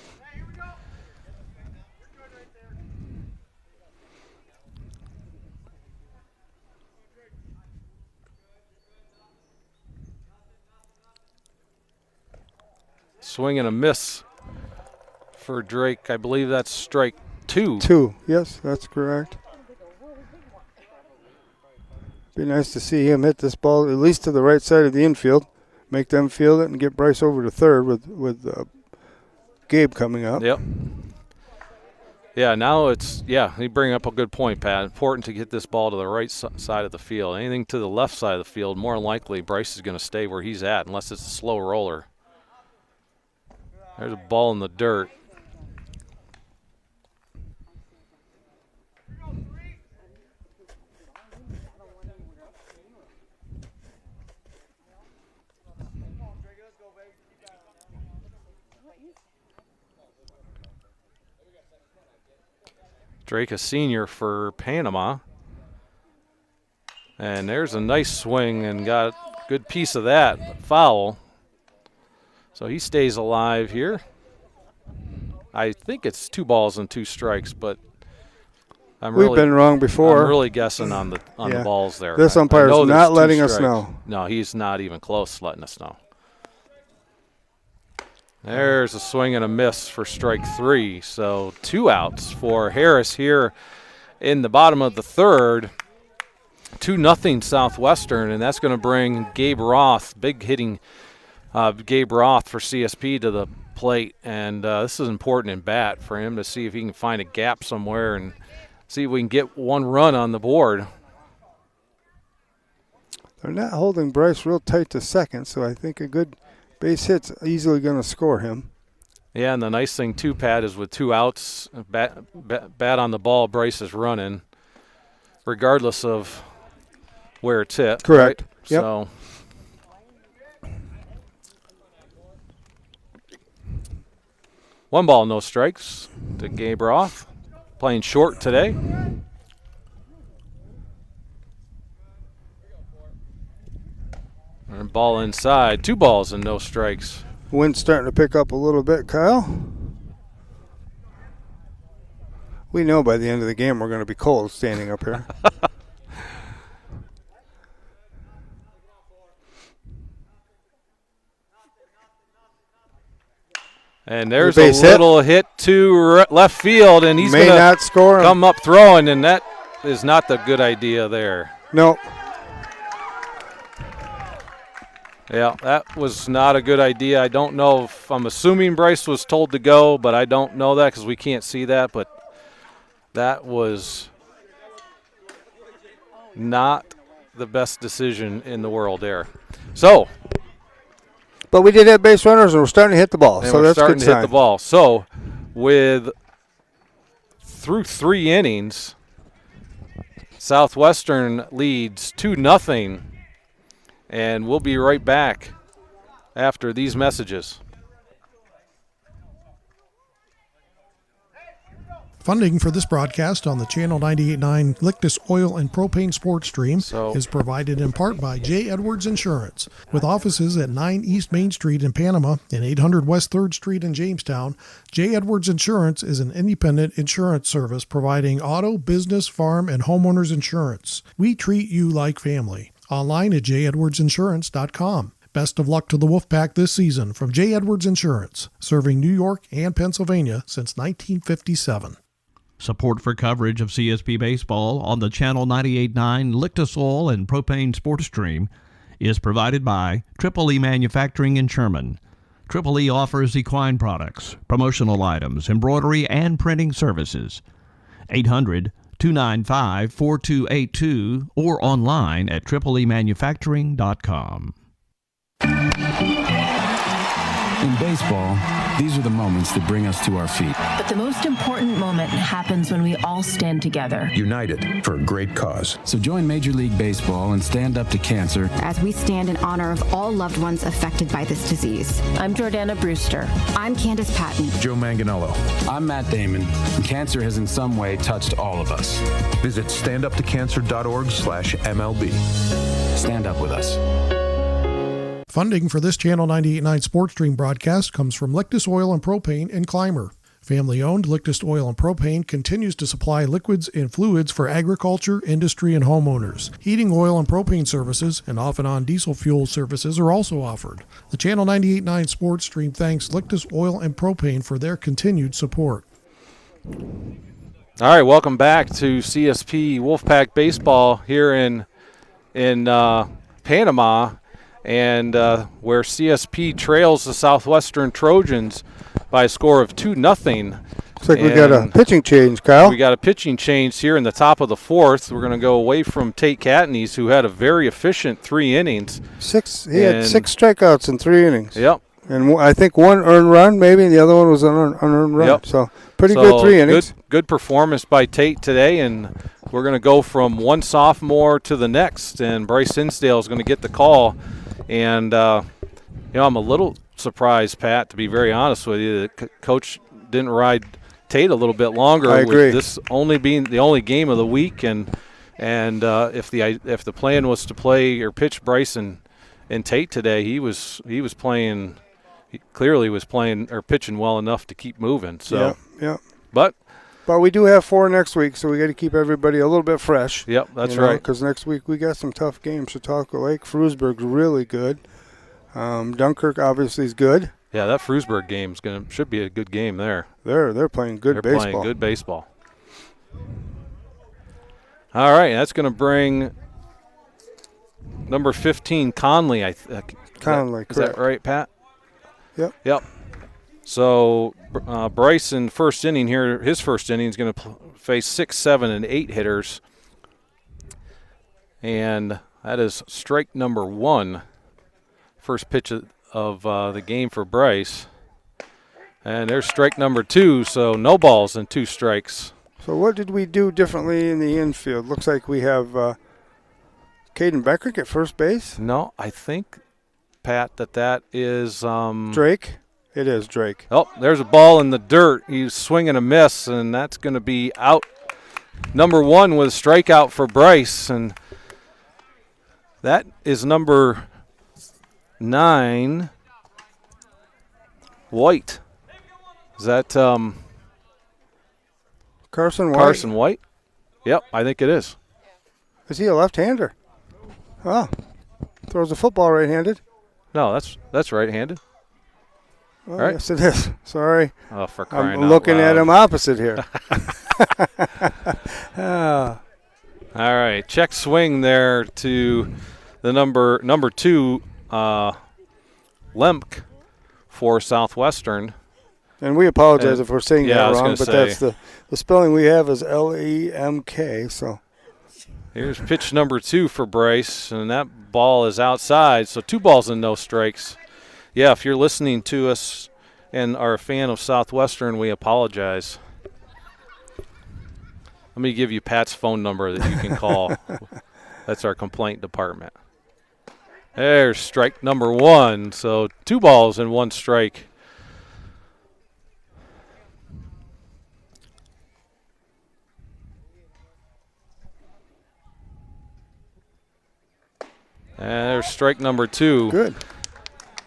Swing and a miss for Drake. I believe that's strike two. Yes, that's correct. Be nice to see him hit this ball at least to the right side of the infield, make them field it, and get Bryce over to third with Gabe coming up. Yep. Yeah, now you bring up a good point, Pat. Important to get this ball to the right side of the field. Anything to the left side of the field, more than likely Bryce is going to stay where he's at unless it's a slow roller. There's a ball in the dirt. Drake, a senior for Panama. And there's a nice swing and got a good piece of that. Foul. So he stays alive here. I think it's 2 balls and 2 strikes, but we've been wrong before. I'm really guessing on the balls there. This umpire is not letting us know. No, he's not even close to letting us know. There's a swing and a miss for strike 3. So 2 outs for Harris here in the bottom of the third. 2-0 Southwestern, and that's going to bring Gabe Roth, big hitting Gabe Roth for CSP to the plate. And this is important in bat for him to see if he can find a gap somewhere and see if we can get 1 run on the board. They're not holding Bryce real tight to second, so I think a good base hit's easily going to score him. Yeah, and the nice thing too, Pat, is with 2 outs, bat on the ball, Bryce is running, regardless of where it's hit. Correct. Right? Yep. So 1 ball, no strikes to Gabe Roth, playing short today. And ball inside, 2 balls and no strikes. Wind's starting to pick up a little bit, Kyle. We know by the end of the game we're going to be cold standing up here. And there's a little hit to left field, and he's going to come up throwing, and that is not the good idea there. No. Yeah, that was not a good idea. I don't know if I'm assuming Bryce was told to go, but I don't know that because we can't see that. But that was not the best decision in the world there. So, but we did have base runners, and we're starting to hit the ball. So that's a good sign. Hit the ball. So, through 3 innings, Southwestern leads 2-0. And we'll be right back after these messages. Funding for this broadcast on the Channel 98.9 Lictus Oil and Propane Sports Stream is provided in part by J. Edwards Insurance. With offices at 9 East Main Street in Panama and 800 West 3rd Street in Jamestown, J. Edwards Insurance is an independent insurance service providing auto, business, farm, and homeowners insurance. We treat you like family. Online at jedwardsinsurance.com. Best of luck to the Wolfpack this season from J. Edwards Insurance, serving New York and Pennsylvania since 1957. Support for coverage of CSP Baseball on the Channel 98.9 Lictus Oil and Propane Sports Stream is provided by Triple E Manufacturing in Sherman. Triple E offers equine products, promotional items, embroidery, and printing services. 800-295-4282 or online at tripleemanufacturing.com. In baseball, these are the moments that bring us to our feet. But the most important moment happens when we all stand together. United for a great cause. So join Major League Baseball and stand up to cancer as we stand in honor of all loved ones affected by this disease. I'm Jordana Brewster. I'm Candace Patton. Joe Manganello. I'm Matt Damon, and cancer has in some way touched all of us. Visit standuptocancer.org/MLB. Stand up with us. Funding for this Channel 98.9 Sports Stream broadcast comes from Lictus Oil and Propane in Clymer. Family-owned Lictus Oil and Propane continues to supply liquids and fluids for agriculture, industry, and homeowners. Heating oil and propane services and off-and-on diesel fuel services are also offered. The Channel 98.9 Sports Stream thanks Lictus Oil and Propane for their continued support. All right, welcome back to CSP Wolfpack Baseball here in Panama. And where CSP trails the Southwestern Trojans by a score of 2-0. Looks like we got a pitching change, Kyle. We got a pitching change here in the top of the fourth. We're going to go away from Tate Catanese, who had a very efficient 3 innings. He had 6 strikeouts in 3 innings. Yep. And I think 1 earned run, maybe, and the other one was an unearned run. Yep. So pretty good 3 innings. Good performance by Tate today, and we're going to go from one sophomore to the next, and Bryce Hinsdale is going to get the call. And, I'm a little surprised, Pat, to be very honest with you, that Coach didn't ride Tate a little bit longer. I agree. With this only being the only game of the week, and if the plan was to play or pitch Bryce and Tate today, he clearly was playing or pitching well enough to keep moving. So, yeah. But we do have 4 next week, so we got to keep everybody a little bit fresh. Yep, that's right. Because next week we got some tough games. Chautauqua Lake, Frewsburg's really good. Dunkirk obviously is good. Yeah, that Frewsburg game should be a good game there. They're playing good baseball. They're playing good baseball. All right, that's going to bring number 15 Conley. Conley, is that right, Pat? Yep. So Bryce in first inning here, his first inning is going to face 6, 7, and 8 hitters. And that is strike number 1, first pitch of the game for Bryce. And there's strike number 2, so no balls and 2 strikes. So what did we do differently in the infield? Looks like we have Caden Beckrick at first base. No, I think, Pat, that is Drake. It is Drake. Oh, there's a ball in the dirt. He's swinging a miss, and that's going to be out. Number 1 with a strikeout for Bryce, and that is number 9, White. Is that Carson White? Carson White? Yep, I think it is. Is he a left-hander? Oh, throws a football right-handed. No, that's right-handed. Well, right. Yes, it is. Sorry. Oh, for crying I'm out looking loud. at him opposite here. All right, check swing there to the number 2, Lemk for Southwestern. And we apologize if we're saying that wrong, but that's the spelling we have is Lemk. So here's pitch number 2 for Bryce, and that ball is outside, so 2 balls and no strikes. Yeah, if you're listening to us and are a fan of Southwestern, we apologize. Let me give you Pat's phone number that you can call. That's our complaint department. There's strike number 1, so 2 balls and 1 strike. And there's strike number 2. Good.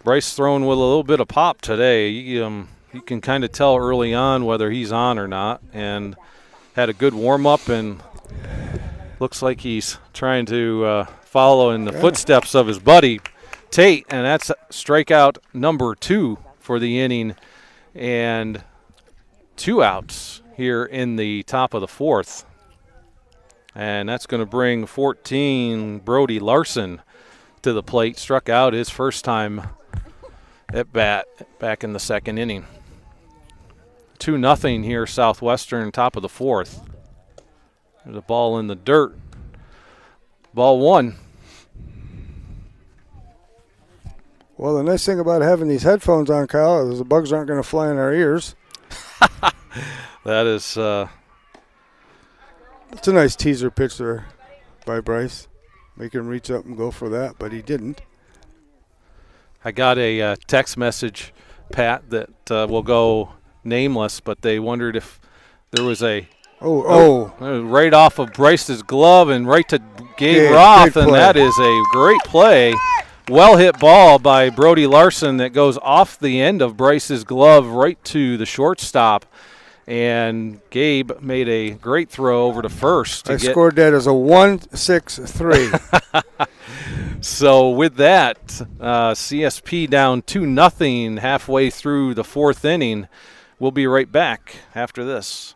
Bryce throwing with a little bit of pop today. You can kind of tell early on whether he's on or not, and had a good warm-up, and looks like he's trying to follow in the footsteps of his buddy Tate, and that's strikeout number 2 for the inning, and 2 outs here in the top of the 4th. And that's going to bring 14 Brody Larson to the plate. Struck out his first time at bat back in the 2nd inning. 2-0 here, Southwestern, top of the 4th. There's a ball in the dirt. Ball 1. Well, the nice thing about having these headphones on, Kyle, is the bugs aren't going to fly in our ears. That is... it's a nice teaser pitch there by Bryce. Make him reach up and go for that, but he didn't. I got a text message, Pat, that will go nameless, but they wondered if there was a right off of Bryce's glove and right to Gabe Roth, and that is a great play. Well hit ball by Brody Larson that goes off the end of Bryce's glove right to the shortstop, and Gabe made a great throw over to first. I scored that as a 1-6-3. So with that, CSP down 2-0 halfway through the 4th inning. We'll be right back after this.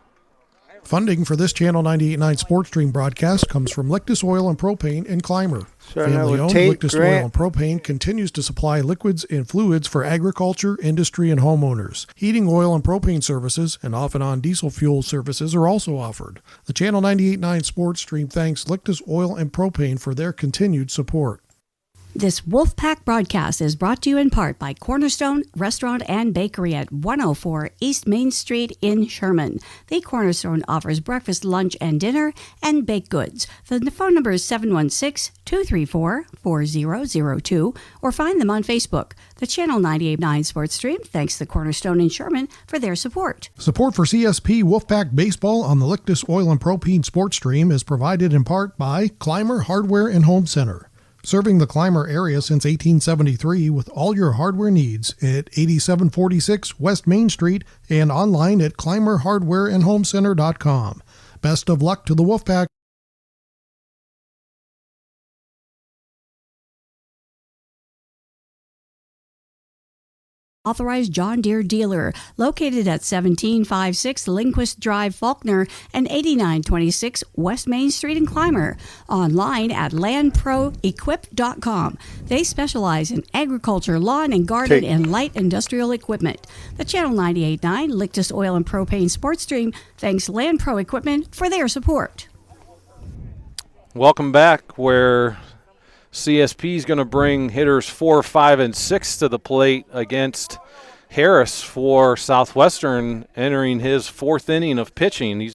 Funding for this Channel 98.9 Sports Stream broadcast comes from Lictus Oil and Propane in Clymer. Family-owned Lictus Oil and Propane continues to supply liquids and fluids for agriculture, industry, and homeowners. Heating oil and propane services and off-and-on diesel fuel services are also offered. The Channel 98.9 Sports Stream thanks Lictus Oil and Propane for their continued support. This Wolfpack broadcast is brought to you in part by Cornerstone Restaurant and Bakery at 104 East Main Street in Sherman. The Cornerstone offers breakfast, lunch, and dinner, and baked goods. The phone number is 716-234-4002, or find them on Facebook. The Channel 98.9 Sports Stream thanks the Cornerstone in Sherman for their support. Support for CSP Wolfpack Baseball on the Lictus Oil and Propane Sports Stream is provided in part by Clymer Hardware and Home Center. Serving the Clymer area since 1873 with all your hardware needs at 8746 West Main Street and online at clymerhardwareandhomecenter.com. Best of luck to the Wolfpack. Authorized John Deere dealer located at 1756 Lindquist Drive, Faulkner, and 8926 West Main Street in Clymer. Online at landproequip.com. They specialize in agriculture, lawn and garden, and light industrial equipment. The Channel 98.9 Lictus Oil and Propane Sports Stream thanks Land Pro Equipment for their support. Welcome back, where CSP is going to bring hitters 4, 5, and 6 to the plate against Harris for Southwestern, entering his 4th inning of pitching. He's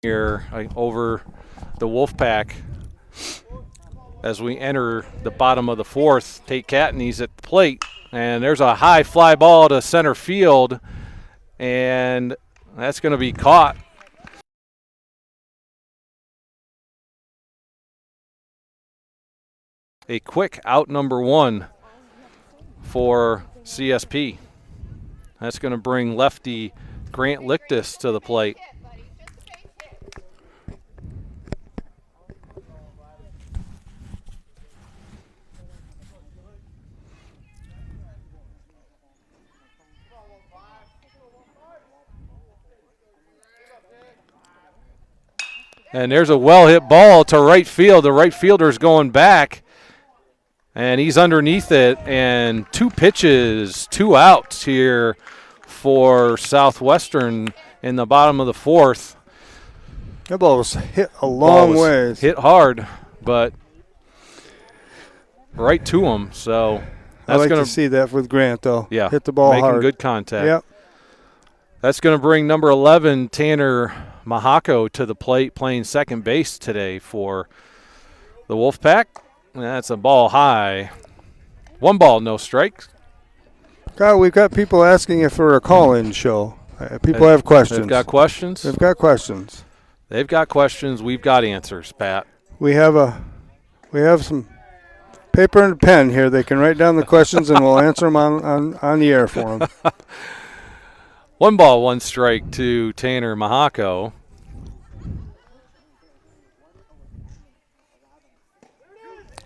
here over the Wolfpack as we enter the bottom of the 4th. Tate Catanese at the plate, and there's a high fly ball to center field, and that's going to be caught. A quick out number 1 for CSP. That's going to bring lefty Grant Lictus to the plate. And there's a well-hit ball to right field. The right fielder's going back, and he's underneath it. And 2 pitches, 2 outs here for Southwestern in the bottom of the 4th. That ball was hit a long ways. Hit hard, but right to him. So I like to see that with Grant, though. Yeah, hit the ball making hard. Good contact. Yep. That's going to bring number 11, Tanner Mahako, to the plate, playing second base today for the Wolfpack. That's a ball high. 1 ball, no strikes. Kyle, we've got people asking if we're a call-in show. People have questions. They've got questions? They've got questions. They've got questions. We've got answers, Pat. We have some paper and a pen here. They can write down the questions, and we'll answer them on the air for them. 1 ball, 1 strike to Tanner Mahako.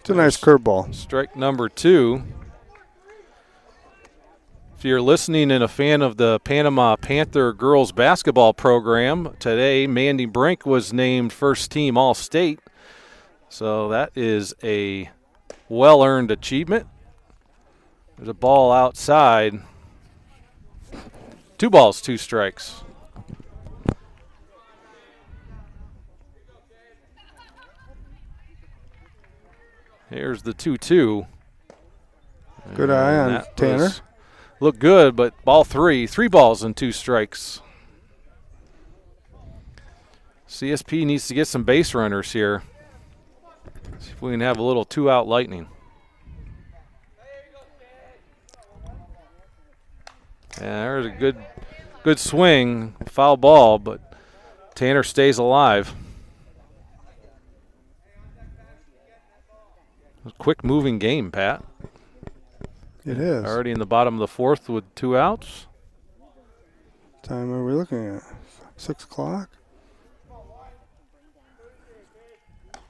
It's a nice curveball. Strike number 2. If you're listening and a fan of the Panama Panther girls basketball program, today Mandy Brink was named first team All-State. So that is a well-earned achievement. There's a ball outside. 2 balls, 2 strikes. Here's the 2-2. Good eye on Tanner. Looked good, but ball 3. 3 balls and 2 strikes. CSP needs to get some base runners here. See if we can have a little 2-out lightning. Yeah, there's a good swing. Foul ball, but Tanner stays alive. A quick moving game, Pat. It is. Already in the bottom of the 4th with 2 outs. Time are we looking at? 6 o'clock?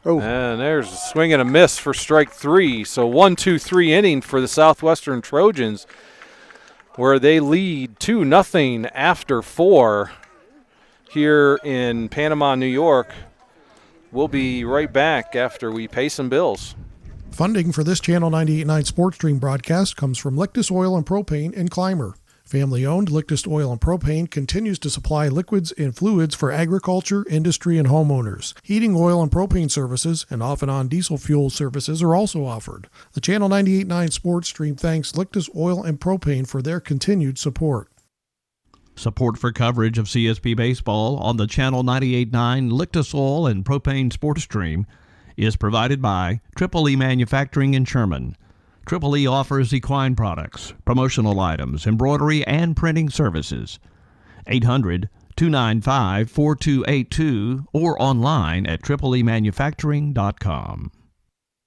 Oh. And there's a swing and a miss for strike 3. So 1-2-3 inning for the Southwestern Trojans, where they lead 2-0 after 4 here in Panama, New York. We'll be right back after we pay some bills. Funding for this Channel 98.9 Sports Stream broadcast comes from Lictus Oil and Propane in Clymer. Family-owned Lictus Oil and Propane continues to supply liquids and fluids for agriculture, industry, and homeowners. Heating oil and propane services and off-and-on diesel fuel services are also offered. The Channel 98.9 Sports Stream thanks Lictus Oil and Propane for their continued support. Support for coverage of CSP Baseball on the Channel 98.9 Lictus Oil and Propane Sports Stream is provided by Triple E Manufacturing in Sherman. Triple E offers equine products, promotional items, embroidery, and printing services. 800-295-4282 or online at tripleemanufacturing.com.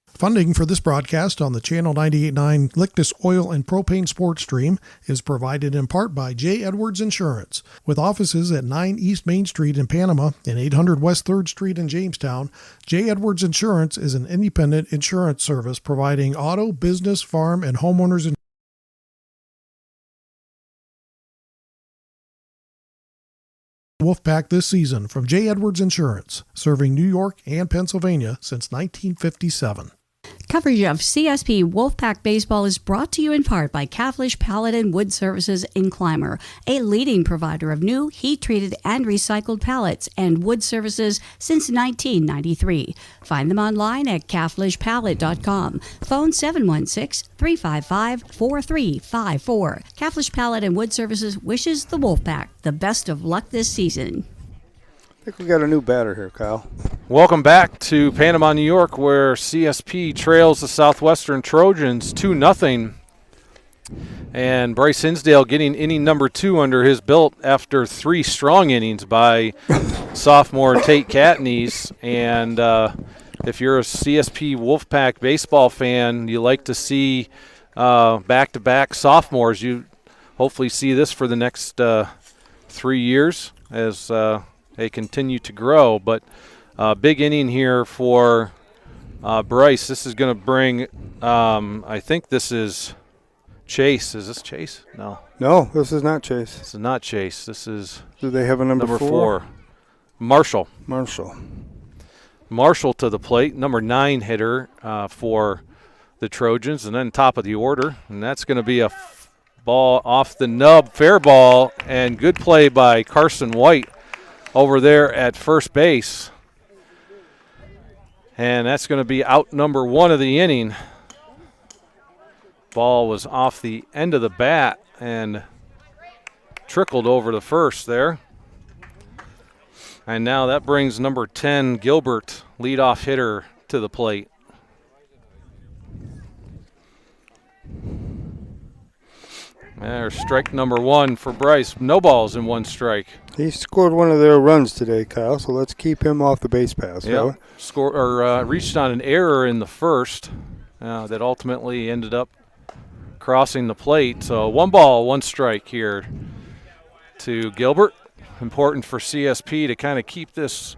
Funding for this broadcast on the Channel 98.9 Lictus Oil and Propane Sports Stream is provided in part by J. Edwards Insurance. With offices at 9 East Main Street in Panama and 800 West 3rd Street in Jamestown, J. Edwards Insurance is an independent insurance service providing auto, business, farm, and homeowners insurance. Wolfpack this season from J. Edwards Insurance, serving New York and Pennsylvania since 1957. Coverage of CSP Wolfpack Baseball is brought to you in part by Caflisch Pallet and Wood Services in Clymer, a leading provider of new heat-treated and recycled pallets and wood services since 1993. Find them online at caflischpallet.com. Phone 716-355-4354. Caflisch Pallet and Wood Services wishes the Wolfpack the best of luck this season. I think we got a new batter here, Kyle. Welcome back to Panama, New York, where CSP trails the Southwestern Trojans 2-0. And Bryce Hinsdale getting inning number 2 under his belt after 3 strong innings by sophomore Tate Catanese. And if you're a CSP Wolfpack baseball fan, you like to see back-to-back sophomores. You hopefully see this for the next 3 years as they continue to grow. But big inning here for Bryce. This is going to bring, I think this is Chase. Is this Chase? No. No, this is not Chase. This is not Chase. This is. Do they have a number 4? Marshall. Marshall to the plate, number 9 hitter for the Trojans, and then top of the order. And that's going to be a ball off the nub, fair ball, and good play by Carson White over there at first base. And that's going to be out number 1 of the inning. Ball was off the end of the bat and trickled over to first there. And now that brings number 10, Gilbert, leadoff hitter, to the plate. There's strike number 1 for Bryce. No balls and 1 strike. He scored one of their runs today, Kyle, so let's keep him off the base pass. Yeah, reached on an error in the first that ultimately ended up crossing the plate. So 1 ball, 1 strike here to Gilbert. Important for CSP to kind of keep this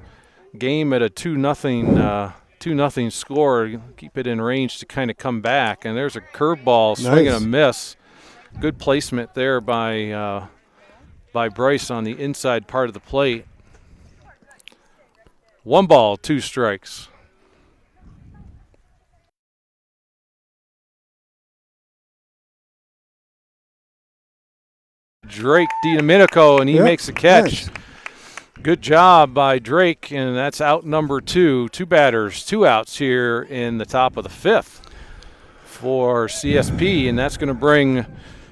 game at a 2-0 score, keep it in range to kind of come back. And there's a curveball, swing and a miss. Good placement there by Bryce on the inside part of the plate. 1 ball, 2 strikes. Drake DiDomenico, and he makes a catch. Nice. Good job by Drake, and that's out number 2. 2 batters, 2 outs here in the top of the 5th for CSP, and that's going to bring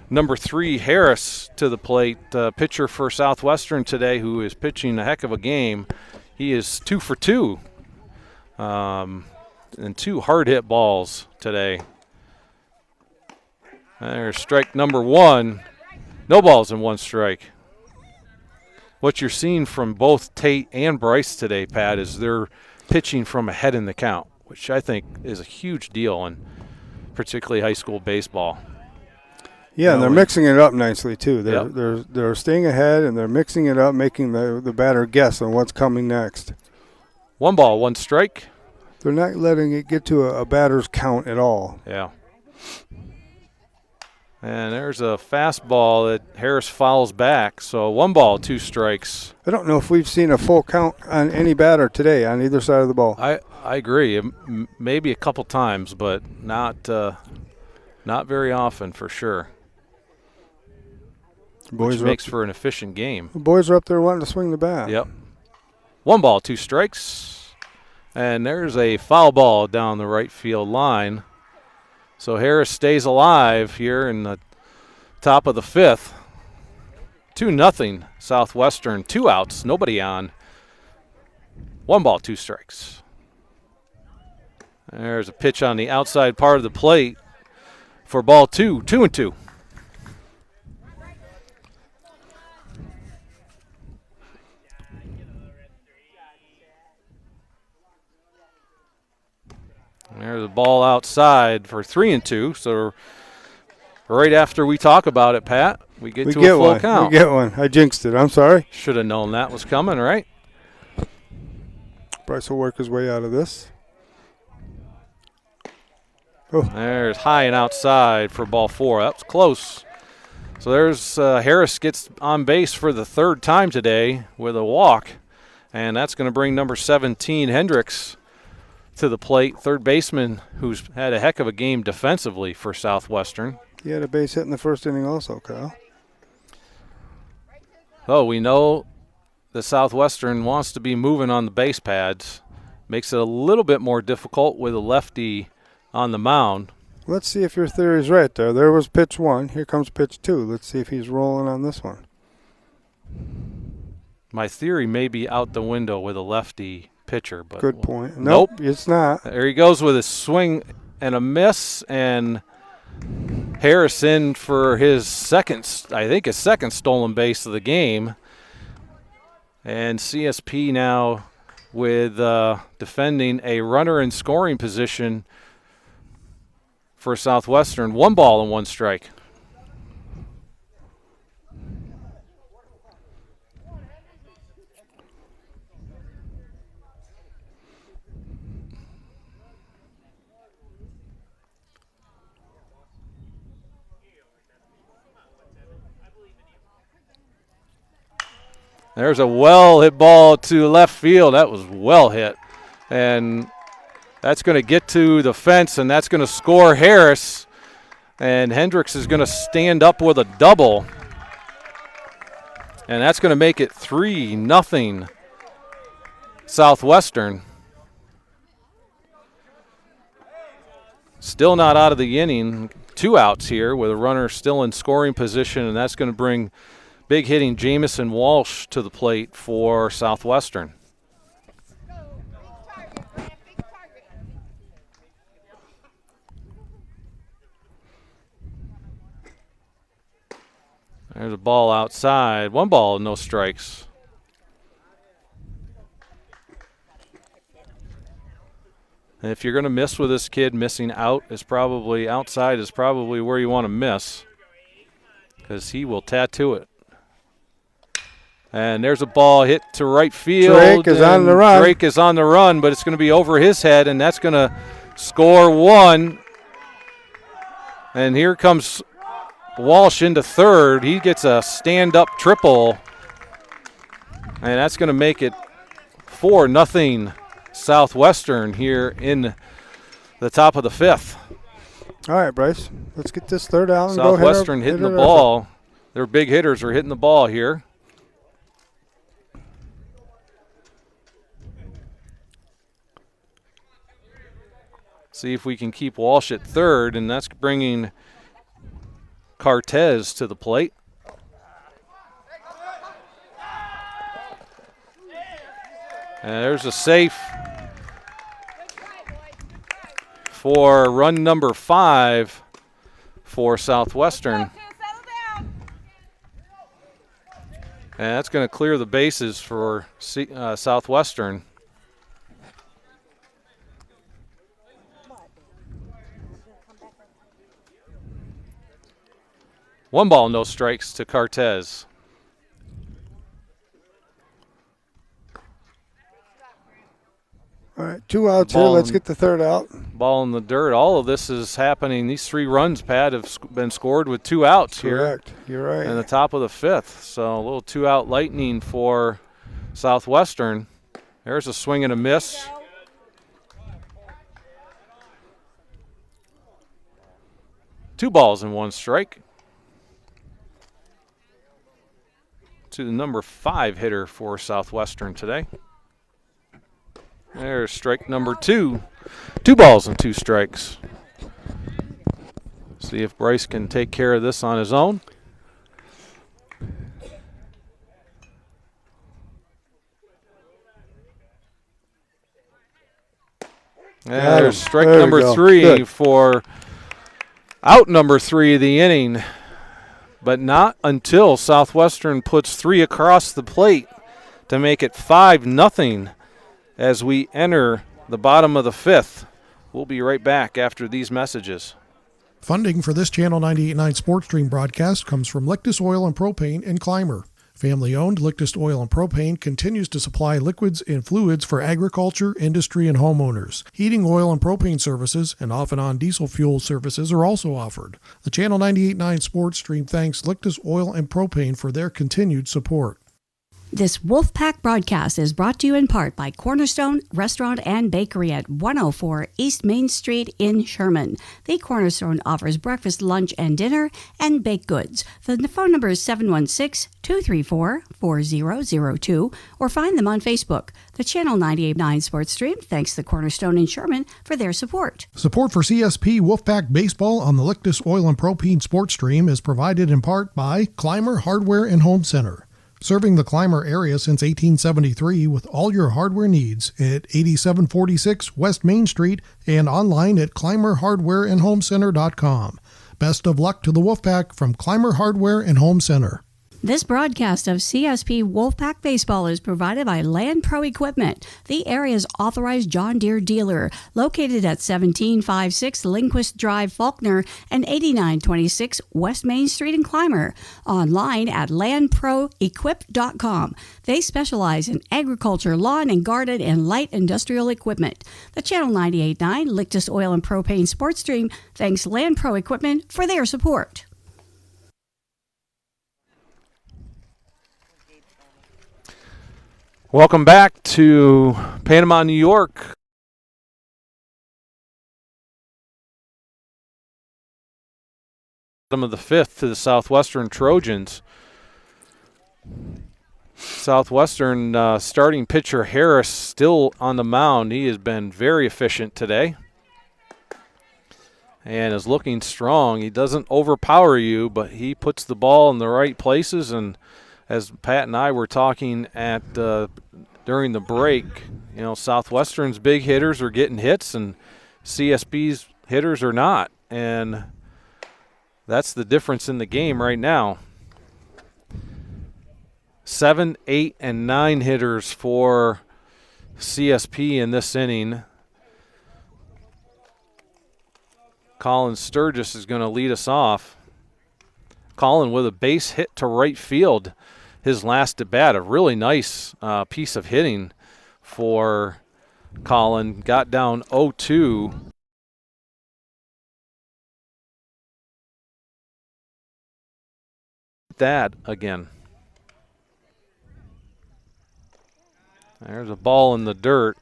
number 3 Harris to the plate, pitcher for Southwestern today, who is pitching a heck of a game. He is 2 for 2, and 2 hard-hit balls today. There's strike number 1. No balls and 1 strike. What you're seeing from both Tate and Bryce today, Pat, is they're pitching from ahead in the count, which I think is a huge deal in particularly high school baseball. Yeah, and they're mixing it up nicely too. They're staying ahead and they're mixing it up, making the batter guess on what's coming next. 1 ball, 1 strike. They're not letting it get to a batter's count at all. Yeah. And there's a fastball that Harris fouls back. So 1 ball, 2 strikes. I don't know if we've seen a full count on any batter today on either side of the ball. I agree. Maybe a couple times, but not very often for sure. Which makes for an efficient game. The boys are up there wanting to swing the bat. Yep. 1 ball, 2 strikes. And there's a foul ball down the right field line. So Harris stays alive here in the top of the 5th. 2-0 Southwestern. 2 outs, nobody on. 1 ball, 2 strikes. There's a pitch on the outside part of the plate for ball 2. 2-2. There's a ball outside for 3-2. So right after we talk about it, Pat, we get a full count. We get one. I jinxed it. I'm sorry. Should have known that was coming, right? Bryce will work his way out of this. Oh. There's high and outside for ball 4. That was close. So there's Harris gets on base for the 3rd time today with a walk, and that's going to bring number 17 Hendricks to the plate, 3rd baseman who's had a heck of a game defensively for Southwestern. He had a base hit in the 1st inning also, Kyle. Oh, we know the Southwestern wants to be moving on the base pads. Makes it a little bit more difficult with a lefty on the mound. Let's see if your theory's right there. There was pitch 1. Here comes pitch 2. Let's see if he's rolling on this one. My theory may be out the window with a lefty pitcher, but good point. Nope, it's not. There he goes with a swing and a miss, and Harris in for his second stolen base of the game. And CSP now with defending a runner in scoring position for Southwestern. 1 ball and 1 strike. There's a well-hit ball to left field. That was well hit. And that's going to get to the fence, and that's going to score Harris. And Hendricks is going to stand up with a double. And that's going to make it 3-0 Southwestern. Still not out of the inning. 2 outs here with a runner still in scoring position, and that's going to bring big hitting Jamison Walsh to the plate for Southwestern. There's a ball outside. 1 ball, no strikes. And if you're going to miss with this kid, missing out is probably, outside is probably where you want to miss, because he will tattoo it. And there's a ball hit to right field. Drake is on the run. Drake is on the run, but it's going to be over his head, and that's going to score 1. And here comes Walsh into third. He gets a stand-up triple, and that's going to make it 4-0 Southwestern here in the top of the 5th. All right, Bryce, let's get this third out. Southwestern hitting the ball. Their big hitters are hitting the ball here. See if we can keep Walsh at third, and that's bringing Cartez to the plate. And there's a safe for run number 5 for Southwestern. And that's going to clear the bases for Southwestern. One ball, no strikes to Cartez. All right, 2 outs here. Let's get the third out. Ball in the dirt. All of this is happening. These 3 runs, Pat, have been scored with 2 outs here. Correct. You're right. In the top of the 5th. So a little 2-out lightning for Southwestern. There's a swing and a miss. Two balls and 1 strike to the number 5 hitter for Southwestern today. There's strike number 2. 2 balls and 2 strikes. See if Bryce can take care of this on his own. There's strike number 3 Good. For out number 3 of the inning. But not until Southwestern puts 3 across the plate to make it 5-0 as we enter the bottom of the 5th. We'll be right back after these messages. Funding for this Channel 98.9 Sports Stream broadcast comes from Lictus Oil and Propane in Clymer. Family-owned Lictus Oil and Propane continues to supply liquids and fluids for agriculture, industry, and homeowners. Heating oil and propane services and off-and-on diesel fuel services are also offered. The Channel 98.9 Sports Stream thanks Lictus Oil and Propane for their continued support. This Wolfpack broadcast is brought to you in part by Cornerstone Restaurant and Bakery at 104 East Main Street in Sherman. The Cornerstone offers breakfast, lunch, and dinner, and baked goods. The phone number is 716-234-4002, or find them on Facebook. The Channel 98.9 Sports Stream thanks the Cornerstone in Sherman for their support. Support for CSP Wolfpack Baseball on the Lictus Oil and Propane Sports Stream is provided in part by Clymer Hardware and Home Center. Serving the Clymer area since 1873 with all your hardware needs at 8746 West Main Street and online at ClymerHardwareandHomeCenter.com. Best of luck to the Wolfpack from Clymer Hardware and Home Center. This broadcast of CSP Wolfpack Baseball is provided by Land Pro Equipment, the area's authorized John Deere dealer, located at 1756 Lindquist Drive, Faulkner, and 8926 West Main Street in Clymer. Online at landproequip.com. They specialize in agriculture, lawn and garden, and light industrial equipment. The Channel 98.9 Lictus Oil and Propane Sports Stream thanks Land Pro Equipment for their support. Welcome back to Panama, New York. Bottom of the 5th to the Southwestern Trojans. Southwestern starting pitcher Harris still on the mound. He has been very efficient today and is looking strong. He doesn't overpower you, but he puts the ball in the right places. And as Pat and I were talking at during the break, you know, Southwestern's big hitters are getting hits and CSP's hitters are not. And that's the difference in the game right now. 7, 8, and 9 hitters for CSP in this inning. Colin Sturgis is going to lead us off. Colin with a base hit to right field his last at bat. A really nice piece of hitting for Colin. Got down 0-2. That again. There's a ball in the dirt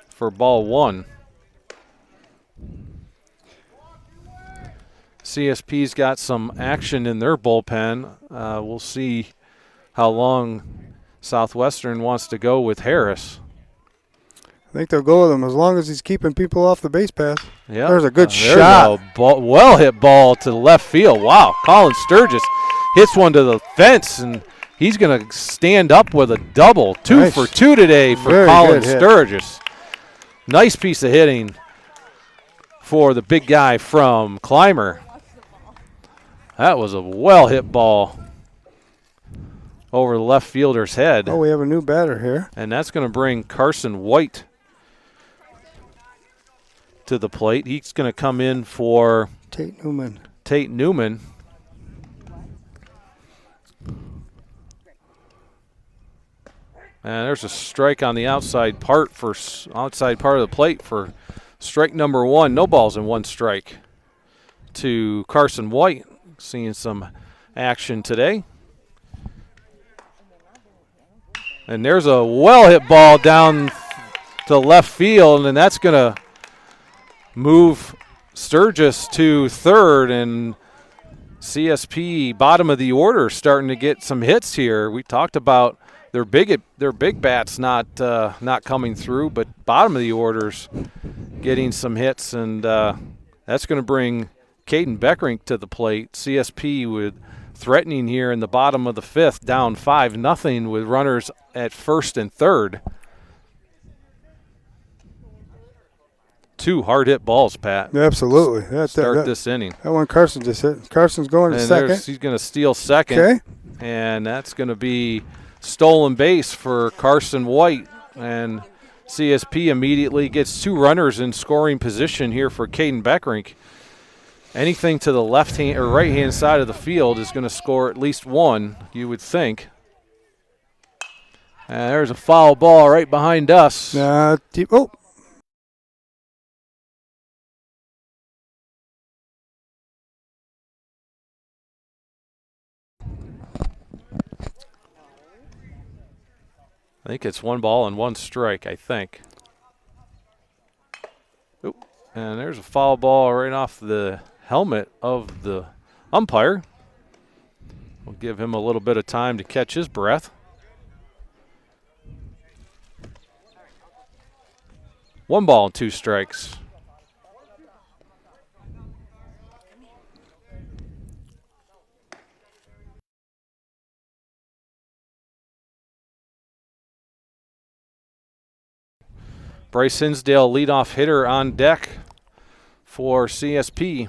for ball 1. CSP's got some action in their bullpen. We'll see how long Southwestern wants to go with Harris. I think they'll go with him as long as he's keeping people off the base path. Yeah, there's a good shot. Well hit ball to the left field. Wow, Colin Sturgis hits one to the fence, and he's going to stand up with a double. 2 for 2 today for Colin Sturgis. Nice piece of hitting for the big guy from Clymer. That was a well-hit ball over the left fielder's head. Oh, we have a new batter here. And that's going to bring Carson White to the plate. He's going to come in for Tate Newman. And there's a strike on the outside part of the plate for strike number 1. No balls and 1 strike to Carson White. Seeing some action today. And there's a well-hit ball down to left field, and that's going to move Sturgis to third, and CSP bottom of the order starting to get some hits here. We talked about their big bats not coming through, but bottom of the order's getting some hits, and that's going to bring Caden Beckrink to the plate. CSP with threatening here in the bottom of the 5th, down 5-0 with runners at first and third. 2 hard hit balls, Pat. Absolutely. Start this inning. That one Carson just hit. Carson's going to second. He's going to steal second. Okay. And that's going to be stolen base for Carson White. And CSP immediately gets 2 runners in scoring position here for Caden Beckrink. Anything to the left-hand or right-hand side of the field is going to score at least 1, you would think. And there's a foul ball right behind us. Oh. I think it's 1 ball and 1 strike, I think. Oop. And there's a foul ball right off the helmet of the umpire. We'll give him a little bit of time to catch his breath. 1 ball and 2 strikes. Bryce Hinsdale, leadoff hitter on deck for CSP.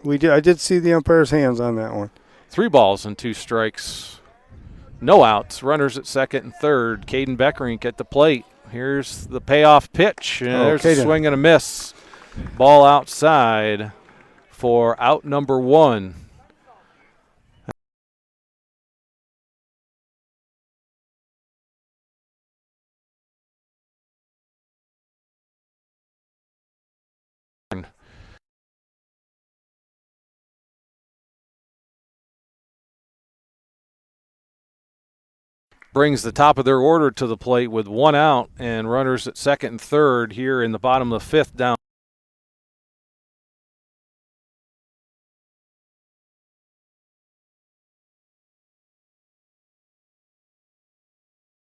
I did see the umpire's hands on that one. 3 balls and 2 strikes. No outs. Runners at second and third. Caden Beckrink at the plate. Here's the payoff pitch. And there's a swing and a miss. Ball outside for out number 1. Brings the top of their order to the plate with 1 out and runners at second and third here in the bottom of the 5th down.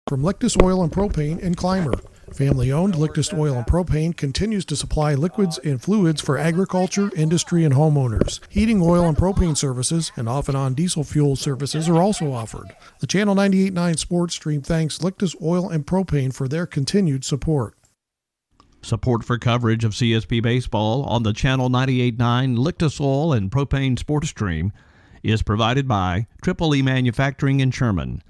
From Lictus Oil and Propane in Clymer. Family-owned Lictus Oil and Propane continues to supply liquids and fluids for agriculture, industry, and homeowners. Heating oil and propane services and off-and-on diesel fuel services are also offered. The Channel 98.9 Sports Stream thanks Lictus Oil and Propane for their continued support. Support for coverage of CSP Baseball on the Channel 98.9 Lictus Oil and Propane Sports Stream is provided by Triple E Manufacturing in Sherman.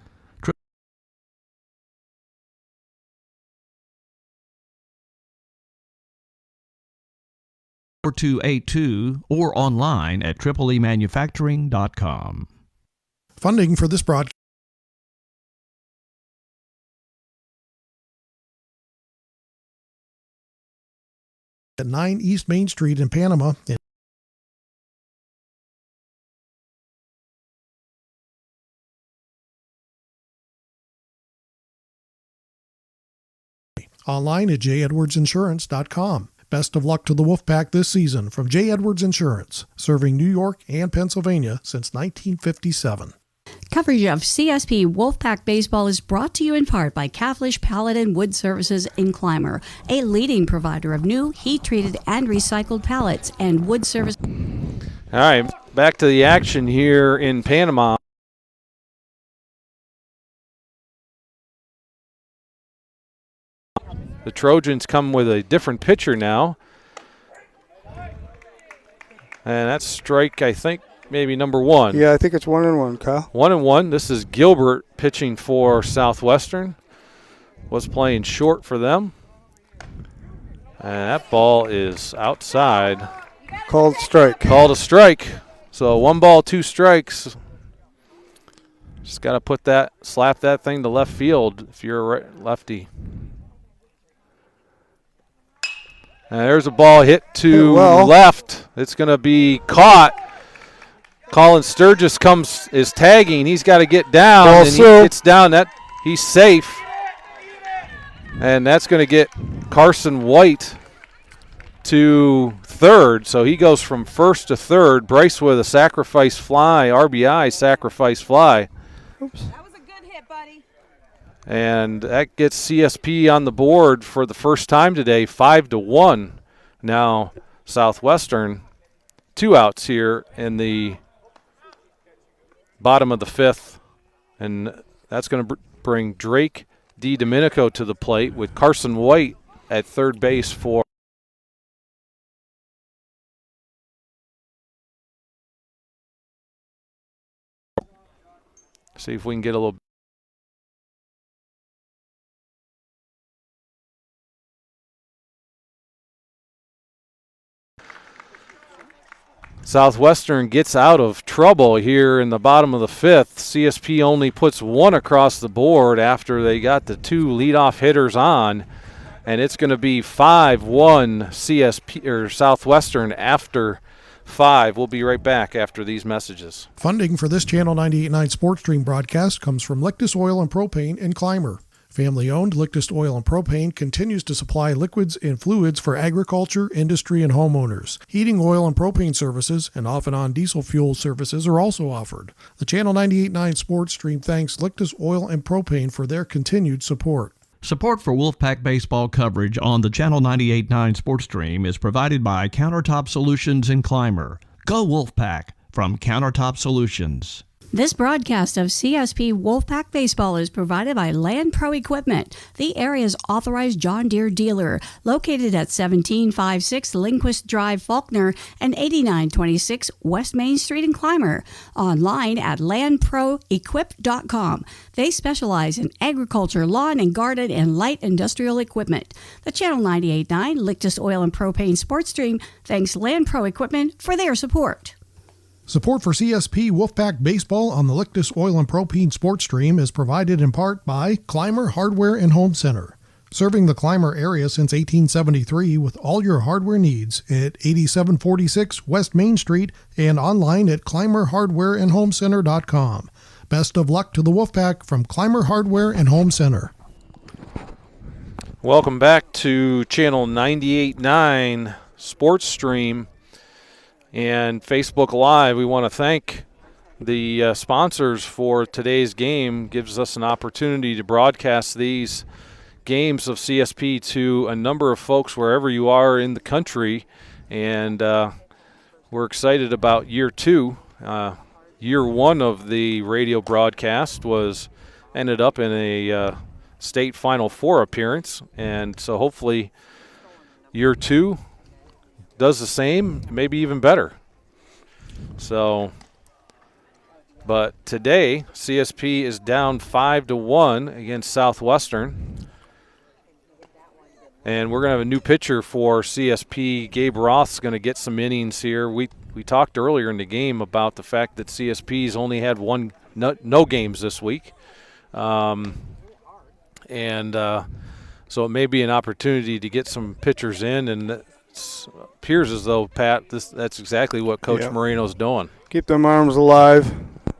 4282 or online at tripleemanufacturing.com. Funding for this broadcast at 9 East Main Street in Panama. Online at jedwardsinsurance.com. Best of luck to the Wolfpack this season from J. Edwards Insurance, serving New York and Pennsylvania since 1957. Coverage of CSP Wolfpack Baseball is brought to you in part by Caflisch Pallet and Wood Services in Clymer, a leading provider of new, heat-treated, and recycled pallets and wood service. All right, back to the action here in Panama. The Trojans come with a different pitcher now. And that's strike, I think, maybe number one. Yeah, I think it's 1-1, Kyle. 1-1. This is Gilbert pitching for Southwestern. Was playing short for them. And that ball is outside. Called strike. Called a strike. So 1 ball, 2 strikes. Just got to slap that thing to left field if you're a lefty. And there's a ball hit to left. It's going to be caught. Colin Sturgis is tagging. He's got to get down. And he gets down. He's safe. And that's going to get Carson White to third. So he goes from first to third. Bryce with a sacrifice fly, RBI sacrifice fly. Oops. That was a good hit, buddy. And that gets CSP on the board for the first time today, 5-1. Now Southwestern, 2 outs here in the bottom of the 5th. And that's going to bring Drake DiDomenico to the plate with Carson White at third base for see if we can get a little. Southwestern gets out of trouble here in the bottom of the 5th. CSP only puts 1 across the board after they got the 2 leadoff hitters on, and it's going to be 5-1 CSP or Southwestern after 5. We'll be right back after these messages. Funding for this Channel 98.9 Sports Stream broadcast comes from Lictus Oil and Propane in Clymer. Family-owned Lictus Oil and Propane continues to supply liquids and fluids for agriculture, industry, and homeowners. Heating oil and propane services and off-and-on diesel fuel services are also offered. The Channel 98.9 Sports Stream thanks Lictus Oil and Propane for their continued support. Support for Wolfpack Baseball coverage on the Channel 98.9 Sports Stream is provided by Countertop Solutions in Clymer. Go Wolfpack from Countertop Solutions. This broadcast of CSP Wolfpack Baseball is provided by Land Pro Equipment, the area's authorized John Deere dealer, located at 1756 Lindquist Drive, Faulkner, and 8926 West Main Street in Clymer. Online at landproequip.com. They specialize in agriculture, lawn and garden, and light industrial equipment. The Channel 98.9 Lictus Oil and Propane Sports Stream thanks Land Pro Equipment for their support. Support for CSP Wolfpack Baseball on the Lictus Oil and Propane Sports Stream is provided in part by Clymer Hardware and Home Center, serving the Clymer area since 1873 with all your hardware needs at 8746 West Main Street and online at clymerhardwareandhomecenter.com. Best of luck to the Wolfpack from Clymer Hardware and Home Center. Welcome back to Channel 98.9 Sports Stream and Facebook Live. We want to thank the sponsors for today's game gives us an opportunity to broadcast these games of CSP to a number of folks wherever you are in the country, and we're excited about year 2. Year 1 of the radio broadcast ended up in a state Final Four appearance, and so hopefully year 2 does the same, maybe even better. So, but today CSP is down 5-1 against Southwestern, and we're going to have a new pitcher for CSP. Gabe Roth's going to get some innings here. We talked earlier in the game about the fact that CSP's only had no games this week. So it may be an opportunity to get some pitchers in, and it appears as though, Pat, that's exactly what Coach Moreno's doing. Keep them arms alive.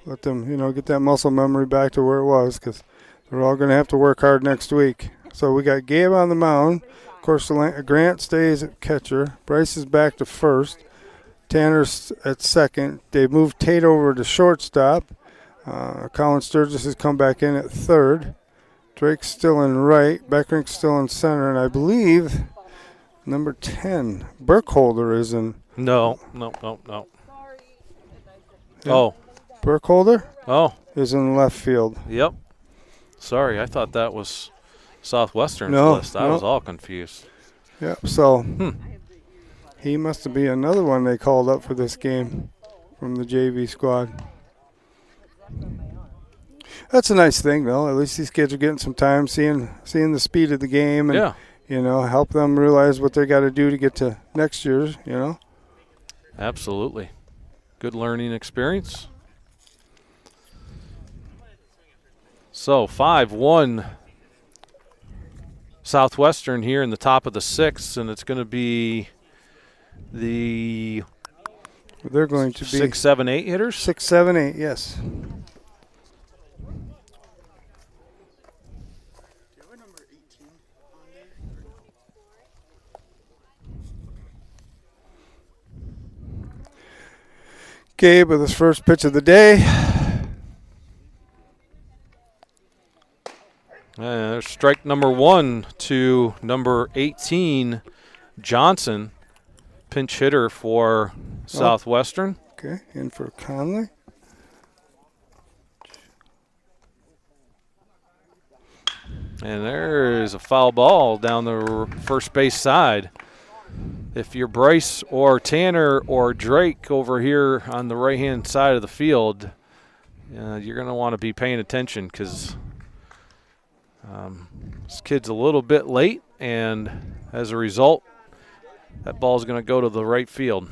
Let them, get that muscle memory back to where it was, because they're all going to have to work hard next week. So we got Gabe on the mound. Of course, Grant stays at catcher. Bryce is back to first. Tanner's at second. They moved Tate over to shortstop. Colin Sturgis has come back in at third. Drake's still in right. Beckrink's still in center. And I believe number 10, Burkholder, is in. No. Yeah. Oh. Burkholder? Oh. Is in left field. Yep. Sorry, I thought that was Southwestern's list. I was all confused. Yep, so he must be another one they called up for this game from the JV squad. That's a nice thing, though. At least these kids are getting some time, seeing the speed of the game, and help them realize what they got to do to get to next year's. Absolutely, good learning experience. So 5-1 Southwestern here in the top of the 6th, and it's going to be they're going to be 6, 7, 8 hitters. 6, 7, 8, yes. Gabe with his first pitch of the day. There's strike number 1 to number 18, Johnson, pinch hitter for Southwestern. Okay, in for Conley. And there is a foul ball down the first base side. If you're Bryce or Tanner or Drake over here on the right-hand side of the field, you're going to want to be paying attention, because this kid's a little bit late, and as a result, that ball's going to go to the right field.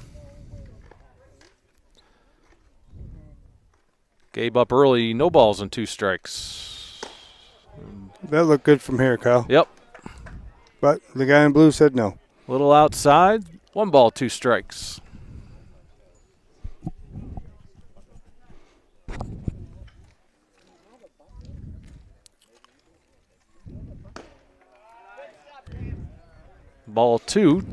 Gabe up early, no balls and 2 strikes. That looked good from here, Kyle. Yep. But the guy in blue said no. Little outside, 1 ball, 2 strikes. Ball 2,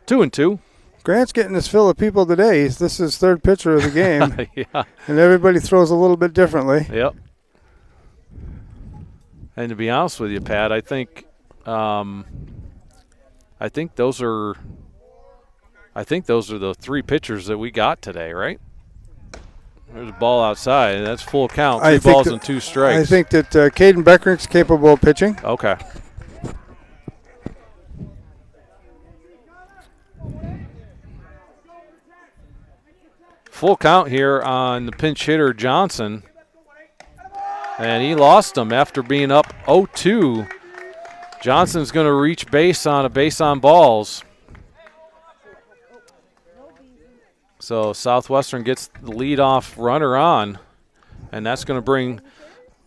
2-2. Grant's getting his fill of people today. This is his third pitcher of the game. Yeah. And everybody throws a little bit differently. Yep. And to be honest with you, Pat, I think those are the 3 pitchers that we got today, right? There's a ball outside, and that's full count. 2 balls and 2 strikes. I think that Caden Beckrink's capable of pitching. Okay. Full count here on the pinch hitter Johnson, and he lost him after being up 0-2. Johnson's going to reach base on a base on balls. So Southwestern gets the leadoff runner on, and that's going to bring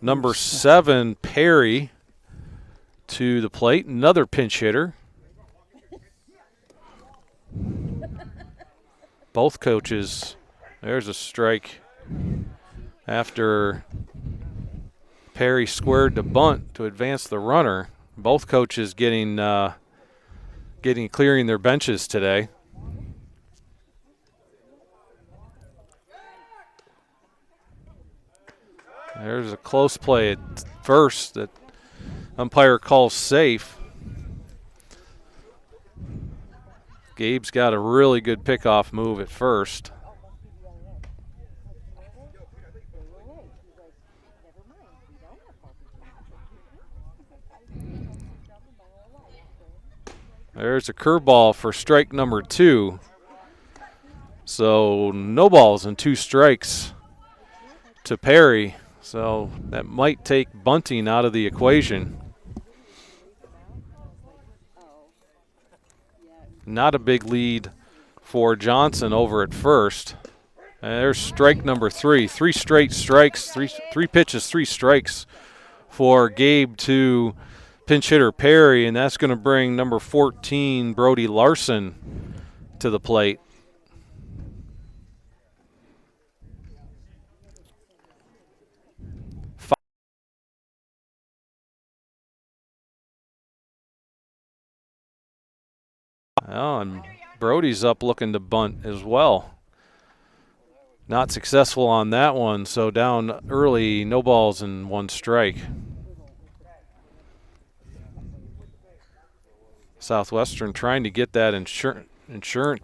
number 7, Perry, to the plate. Another pinch hitter. Both coaches. There's a strike after Perry squared the bunt to advance the runner. Both coaches clearing their benches today. There's a close play at first that umpire calls safe. Gabe's got a really good pickoff move at first. There's a curveball for strike number 2. So no balls and 2 strikes to Perry. So that might take bunting out of the equation. Not a big lead for Johnson over at first. And there's strike number 3. 3 straight strikes, three pitches, 3 strikes for Gabe to pinch hitter Perry, and that's going to bring number 14, Brody Larson, to the plate. Oh, and Brody's up looking to bunt as well. Not successful on that one, so down early, no balls and 1 strike. Southwestern trying to get that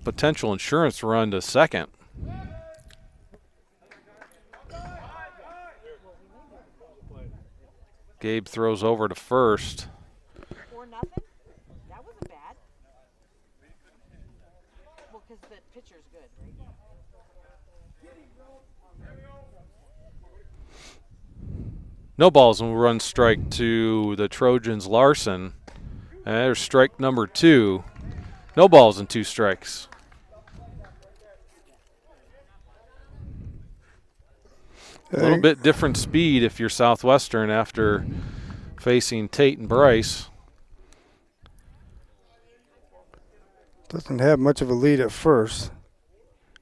potential insurance run to second. Gabe throws over to first. 4-0. That wasn't bad. Well, because the pitcher's good, right? No balls and 1 strike to the Trojans' Larson. And there's strike number 2. No balls and 2 strikes. A little bit different speed if you're Southwestern after facing Tate and Bryce. Doesn't have much of a lead at first.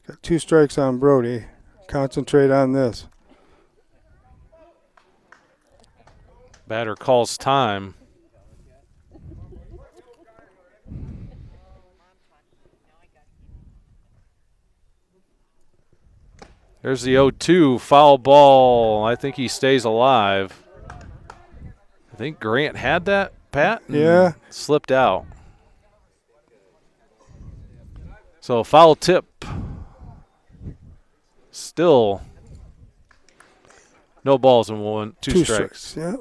Got 2 strikes on Brody. Concentrate on this. Batter calls time. There's the 0-2 foul ball. I think he stays alive. I think Grant had that, Pat. Yeah. Slipped out. So foul tip. Still no balls and 2 strikes. Yeah.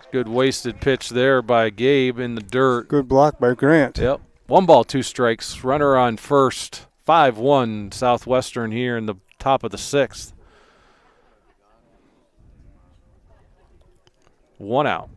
Good wasted pitch there by Gabe in the dirt. Good block by Grant. Yep. 1 ball, 2 strikes. Runner on first. 5-1 Southwestern here in the top of the 6th. 1 out.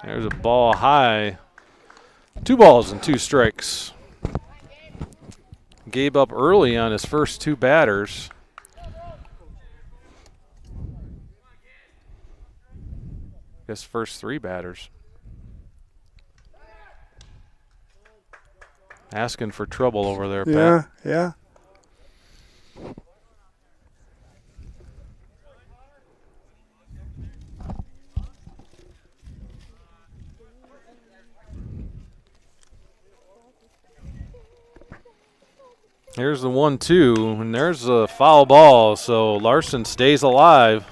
There's a ball high. 2 balls and 2 strikes. Gabe up early on his first 2 batters. Guess first 3 batters. Asking for trouble over there, Pat. Yeah. Here's the 1-2, and there's a foul ball, so Larson stays alive.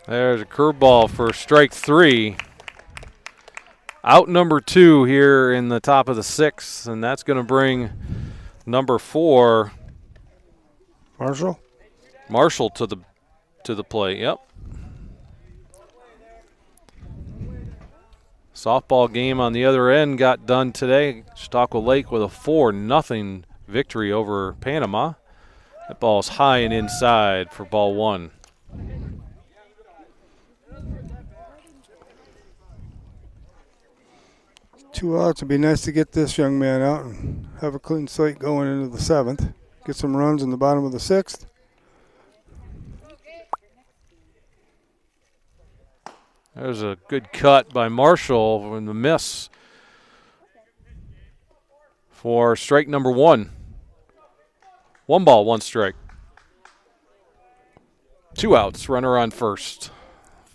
There's a curveball for strike 3. Out number 2 here in the top of the 6th, and that's going to bring number 4, Marshall to the plate. Yep. Softball game on the other end got done today. Chautauqua Lake with a 4-0 victory over Panama. That ball's high and inside for ball 1. 2 outs. It'd be nice to get this young man out and have a clean slate going into the 7th. Get some runs in the bottom of the 6th. There's a good cut by Marshall in the miss for strike number 1. 1 ball, 1 strike. 2 outs, runner on first.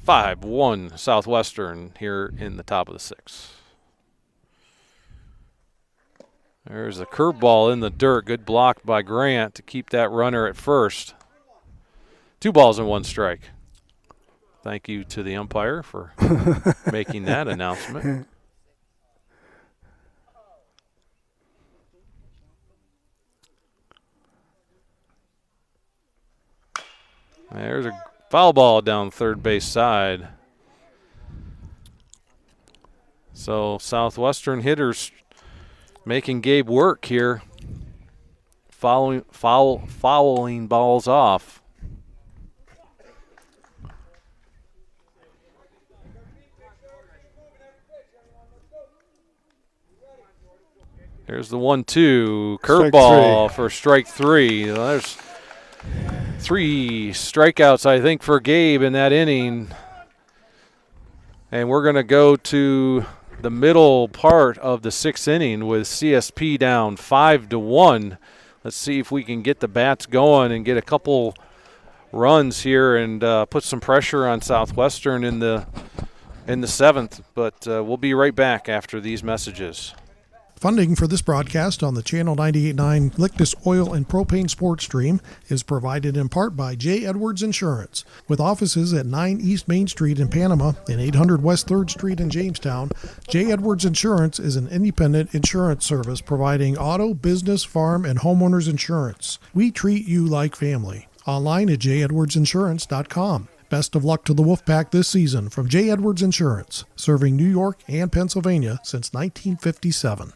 5-1 Southwestern here in the top of the 6th. There's a curveball in the dirt. Good block by Grant to keep that runner at first. 2 balls and 1 strike. Thank you to the umpire for making that announcement. There's a foul ball down third base side. So Southwestern hitters making Gabe work here, fouling balls off. Here's the 1-2 curveball for strike 3. There's 3 strikeouts, I think, for Gabe in that inning. And we're going to go to the middle part of the 6th inning with CSP down 5-1. Let's see if we can get the bats going and get a couple runs here and put some pressure on Southwestern in the 7th. But we'll be right back after these messages. Funding for this broadcast on the Channel 98.9 Lictus Oil and Propane Sports Stream is provided in part by J. Edwards Insurance. With offices at 9 East Main Street in Panama and 800 West 3rd Street in Jamestown, J. Edwards Insurance is an independent insurance service providing auto, business, farm, and homeowners insurance. We treat you like family. Online at jedwardsinsurance.com. Best of luck to the Wolfpack this season from J. Edwards Insurance, serving New York and Pennsylvania since 1957.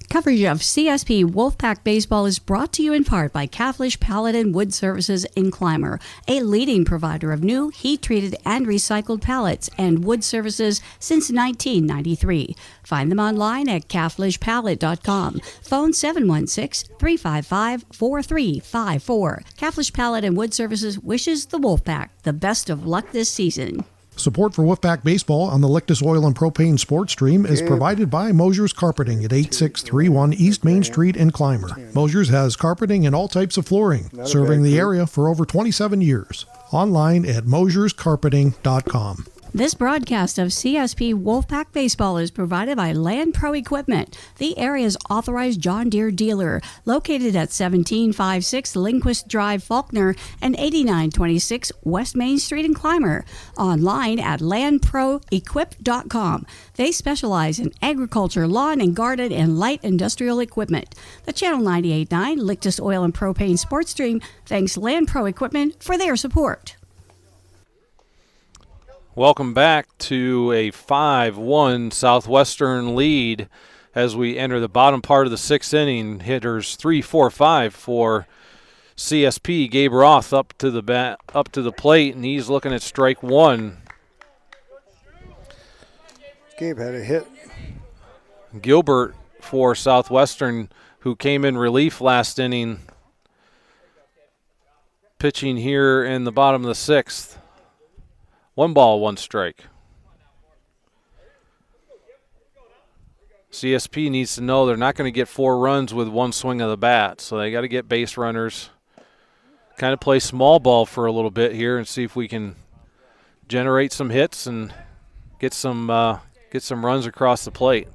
Coverage of CSP Wolfpack Baseball is brought to you in part by Caflisch Pallet and Wood Services in Clymer, a leading provider of new, heat-treated, and recycled pallets and wood services since 1993. Find them online at caflischpallet.com. Phone 716-355-4354. Caflisch Pallet and Wood Services wishes the Wolfpack the best of luck this season. Support for Wolfpack Baseball on the Lictus Oil and Propane Sports Stream is provided by Mosher's Carpeting at 8631 East Main Street in Clymer. Mosher's has carpeting and all types of flooring, serving the area for over 27 years. Online at mosherscarpeting.com. This broadcast of CSP Wolfpack Baseball is provided by Land Pro Equipment, the area's authorized John Deere dealer, located at 1756 Lindquist Drive, Faulkner, and 8926 West Main Street in Clymer. Online at landproequip.com. They specialize in agriculture, lawn and garden, and light industrial equipment. The Channel 98.9 Lictus Oil and Propane Sports Stream thanks Land Pro Equipment for their support. Welcome back to a 5-1 Southwestern lead as we enter the bottom part of the 6th inning. Hitters 3, 4, 5 for CSP. Gabe Roth up to the plate, and he's looking at strike 1. Gabe had a hit. Gilbert for Southwestern, who came in relief last inning, pitching here in the bottom of the 6th. 1 ball, 1 strike. CSP needs to know they're not going to get 4 runs with 1 swing of the bat, so they got to get base runners. Kind of play small ball for a little bit here and see if we can generate some hits and get some runs across the plate.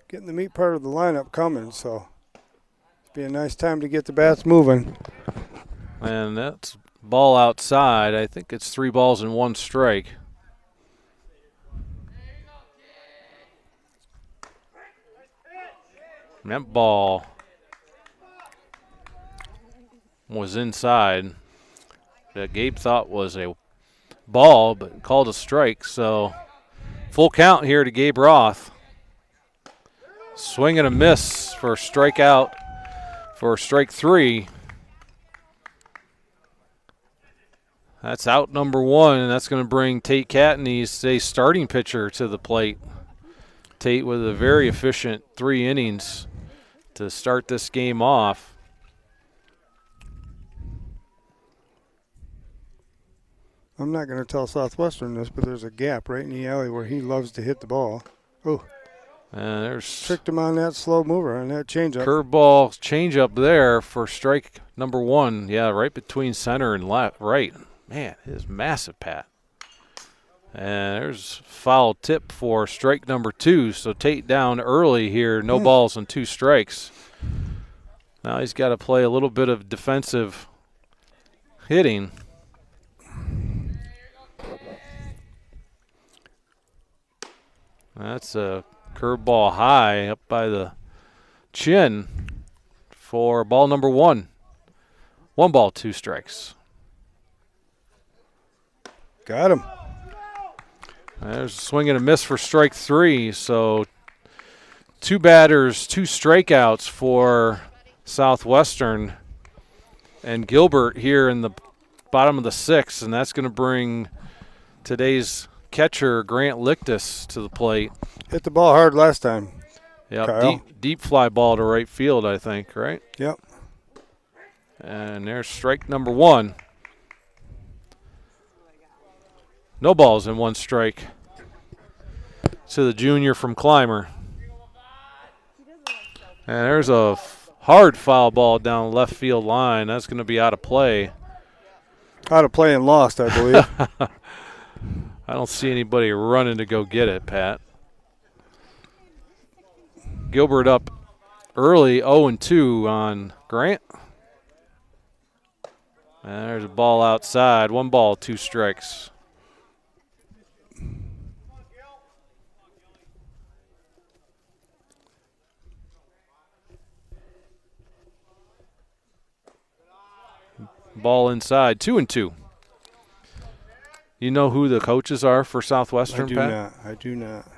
Getting the meat part of the lineup coming, so it'd be a nice time to get the bats moving. And that's ball outside. I think it's 3 balls and 1 strike. And that ball was inside. That Gabe thought was a ball, but called a strike. So full count here to Gabe Roth. Swing and a miss for strikeout for strike 3. That's out number 1, and that's going to bring Tate Catanese, a starting pitcher, to the plate. Tate with a very efficient 3 innings to start this game off. I'm not going to tell Southwestern this, but there's a gap right in the alley where he loves to hit the ball. Oh, there's tricked him on that slow mover, on that changeup. Curveball changeup there for strike number 1. Yeah, right between center and right. Man, it is massive, Pat. And there's foul tip for strike number 2. So Tate down early here, no balls and 2 strikes. Now he's got to play a little bit of defensive hitting. That's a curveball high up by the chin for ball number 1. 1 ball, 2 strikes. Got him. There's a swing and a miss for strike 3. So 2 batters, 2 strikeouts for Southwestern. And Gilbert here in the bottom of the 6th, and that's going to bring today's catcher Grant Lictus to the plate. Hit the ball hard last time. Yep, deep fly ball to right field, I think, right? Yep. And there's strike number 1. No balls and 1 strike to the junior from Clymer. And there's a hard foul ball down the left field line. That's going to be out of play. Out of play and lost, I believe. I don't see anybody running to go get it, Pat. Gilbert up early, 0-2 on Grant. And there's a ball outside. 1 ball, 2 strikes. Ball inside, 2-2. You know who the coaches are for Southwestern, Pat? I do not.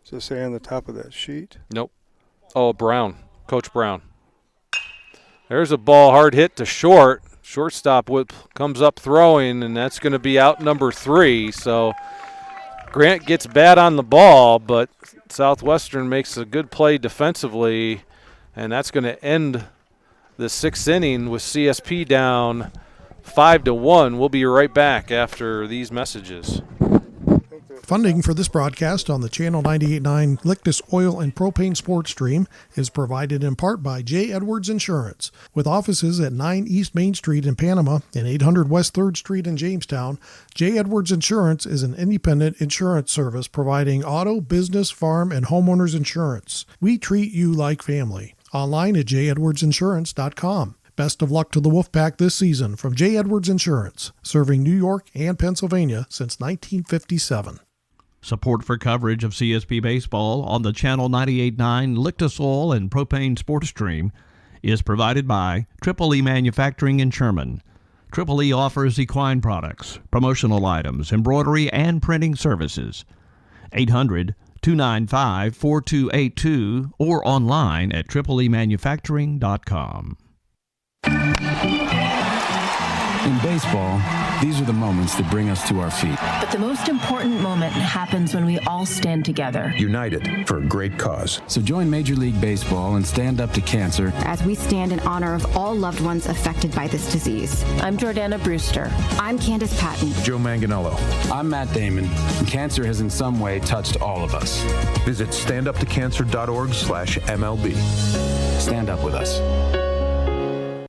Does it say on the top of that sheet? Nope. Oh, Brown. Coach Brown. There's a ball hard hit to short. Shortstop comes up throwing, and that's going to be out number 3. So Grant gets bad on the ball, but Southwestern makes a good play defensively, and that's going to end the 6th inning with CSP down 5-1. We'll be right back after these messages. Funding for this broadcast on the Channel 98.9 Lictus Oil and Propane Sports Stream is provided in part by J. Edwards Insurance. With offices at 9 East Main Street in Panama and 800 West 3rd Street in Jamestown, J. Edwards Insurance is an independent insurance service providing auto, business, farm, and homeowners insurance. We treat you like family. Online at jedwardsinsurance.com. Best of luck to the Wolfpack this season from J. Edwards Insurance, serving New York and Pennsylvania since 1957. Support for coverage of CSP Baseball on the Channel 98.9 Lictus Oil and Propane Sports Stream is provided by Triple E Manufacturing in Sherman. Triple E offers equine products, promotional items, embroidery, and printing services. 800-295-4282 or online at tripleemanufacturing.com. In baseball, these are the moments that bring us to our feet. But the most important moment happens when we all stand together. United for a great cause. So join Major League Baseball and stand up to cancer As we stand in honor of all loved ones affected by this disease. I'm Jordana Brewster. I'm Candace Patton. Joe Manganello. I'm Matt Damon, and cancer has in some way touched all of us. Visit standuptocancer.org/MLB. Stand up with us.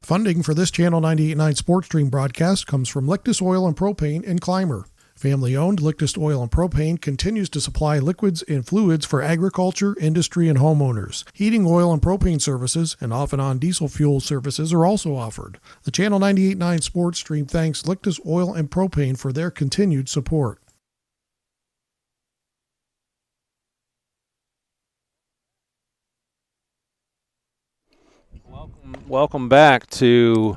Funding for this Channel 98.9 Sports Stream broadcast comes from Lictus Oil and Propane in Clymer. Family-owned Lictus Oil and Propane continues to supply liquids and fluids for agriculture, industry, and homeowners. Heating oil and propane services and off-and-on diesel fuel services are also offered. The Channel 98.9 Sports Stream thanks Lictus Oil and Propane for their continued support. Welcome back to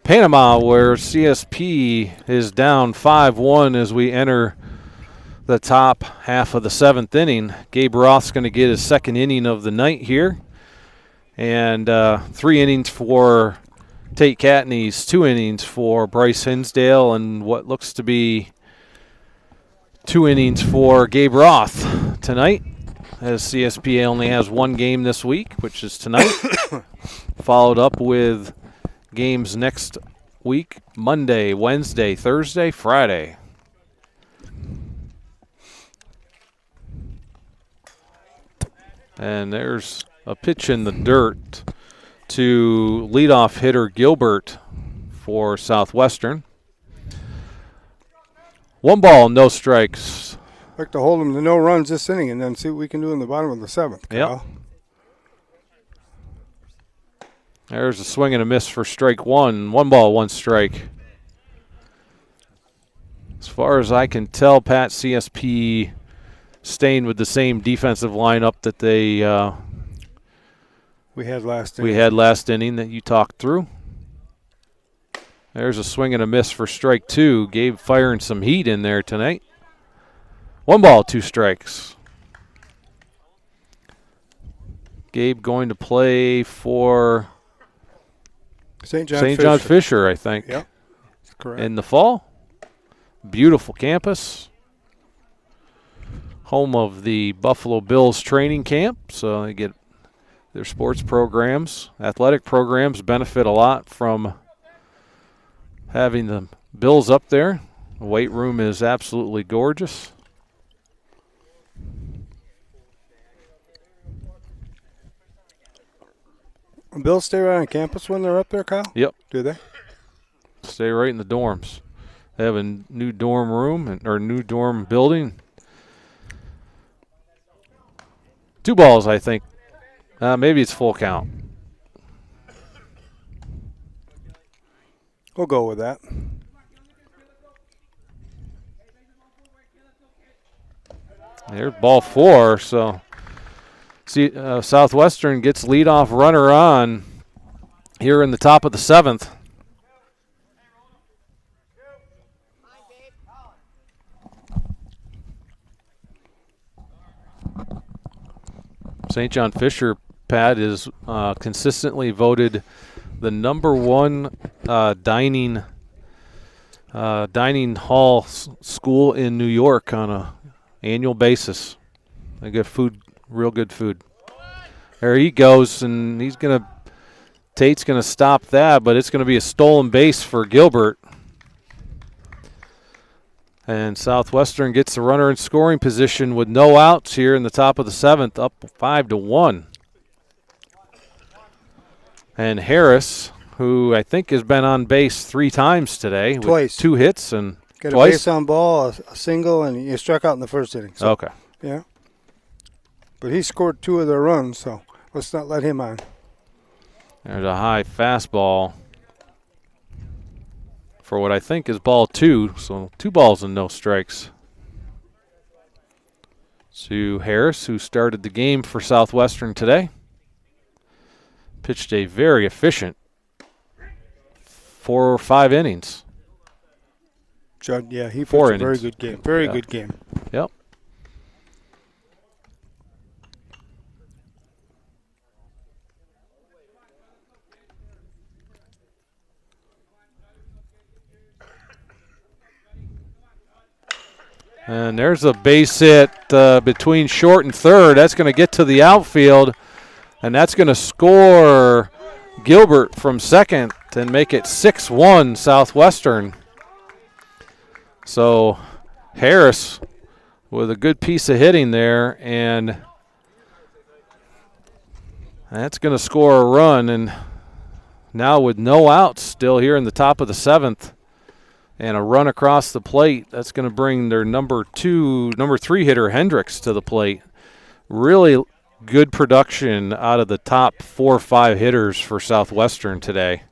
Panama, where CSP is down 5-1 as we enter the top half of the 7th inning. Gabe Roth's going to get his 2nd inning of the night here. And 3 innings for Tate Catanese, 2 innings for Bryce Hinsdale, and what looks to be 2 innings for Gabe Roth tonight. as CSP only has one game this week, which is tonight, followed up with games next week, Monday, Wednesday, Thursday, Friday. And there's a pitch in the dirt to leadoff hitter Gilbert for Southwestern. 1 ball, no strikes. I'd like to hold them to no runs this inning and then see what we can do in the bottom of the 7th. Kyle. Yep. There's a swing and a miss for strike 1. 1 ball, 1 strike. As far as I can tell, Pat, CSP staying with the same defensive lineup that we had last inning that you talked through. There's a swing and a miss for strike 2. Gabe firing some heat in there tonight. 1 ball, 2 strikes. Gabe going to play for St. John Fisher, I think. Yep, that's correct. In the fall. Beautiful campus. Home of the Buffalo Bills training camp, so they get their sports programs, athletic programs benefit a lot from having the Bills up there. The weight room is absolutely gorgeous. Bills stay right on campus when they're up there, Kyle? Yep. Do they? Stay right in the dorms. They have a new dorm room or new dorm building. 2 balls, I think. Maybe it's full count. We'll go with that. There's ball 4, so Southwestern gets leadoff runner on here in the top of the 7th. St. John Fisher, Pat, is consistently voted the #1 dining hall school in New York on a annual basis. They get food, real good food. There he goes, and Tate's gonna stop that, but it's gonna be a stolen base for Gilbert. And Southwestern gets the runner in scoring position with no outs here in the top of the 7th, up 5-1. And Harris, who I think has been on base 3 times today. Twice. With 2 hits and Got twice. a base on ball, a single, and you struck out in the first inning. So, okay. Yeah. But he scored 2 of their runs, so let's not let him on. There's a high fastball for what I think is ball 2, so 2 balls and no strikes. To Harris, who started the game for Southwestern today. Pitched a very efficient 4 or 5 innings. Judd, yeah, he pitched 4 a very good game. Very good game. Yep. And there's a base hit between short and third. That's going to get to the outfield, and that's going to score Gilbert from second and make it 6-1 Southwestern. So Harris with a good piece of hitting there, and that's going to score a run. And now with no outs still here in the top of the 7th, and a run across the plate, that's going to bring their number 3 hitter Hendricks to the plate. Really good production out of the top 4 or 5 hitters for Southwestern today.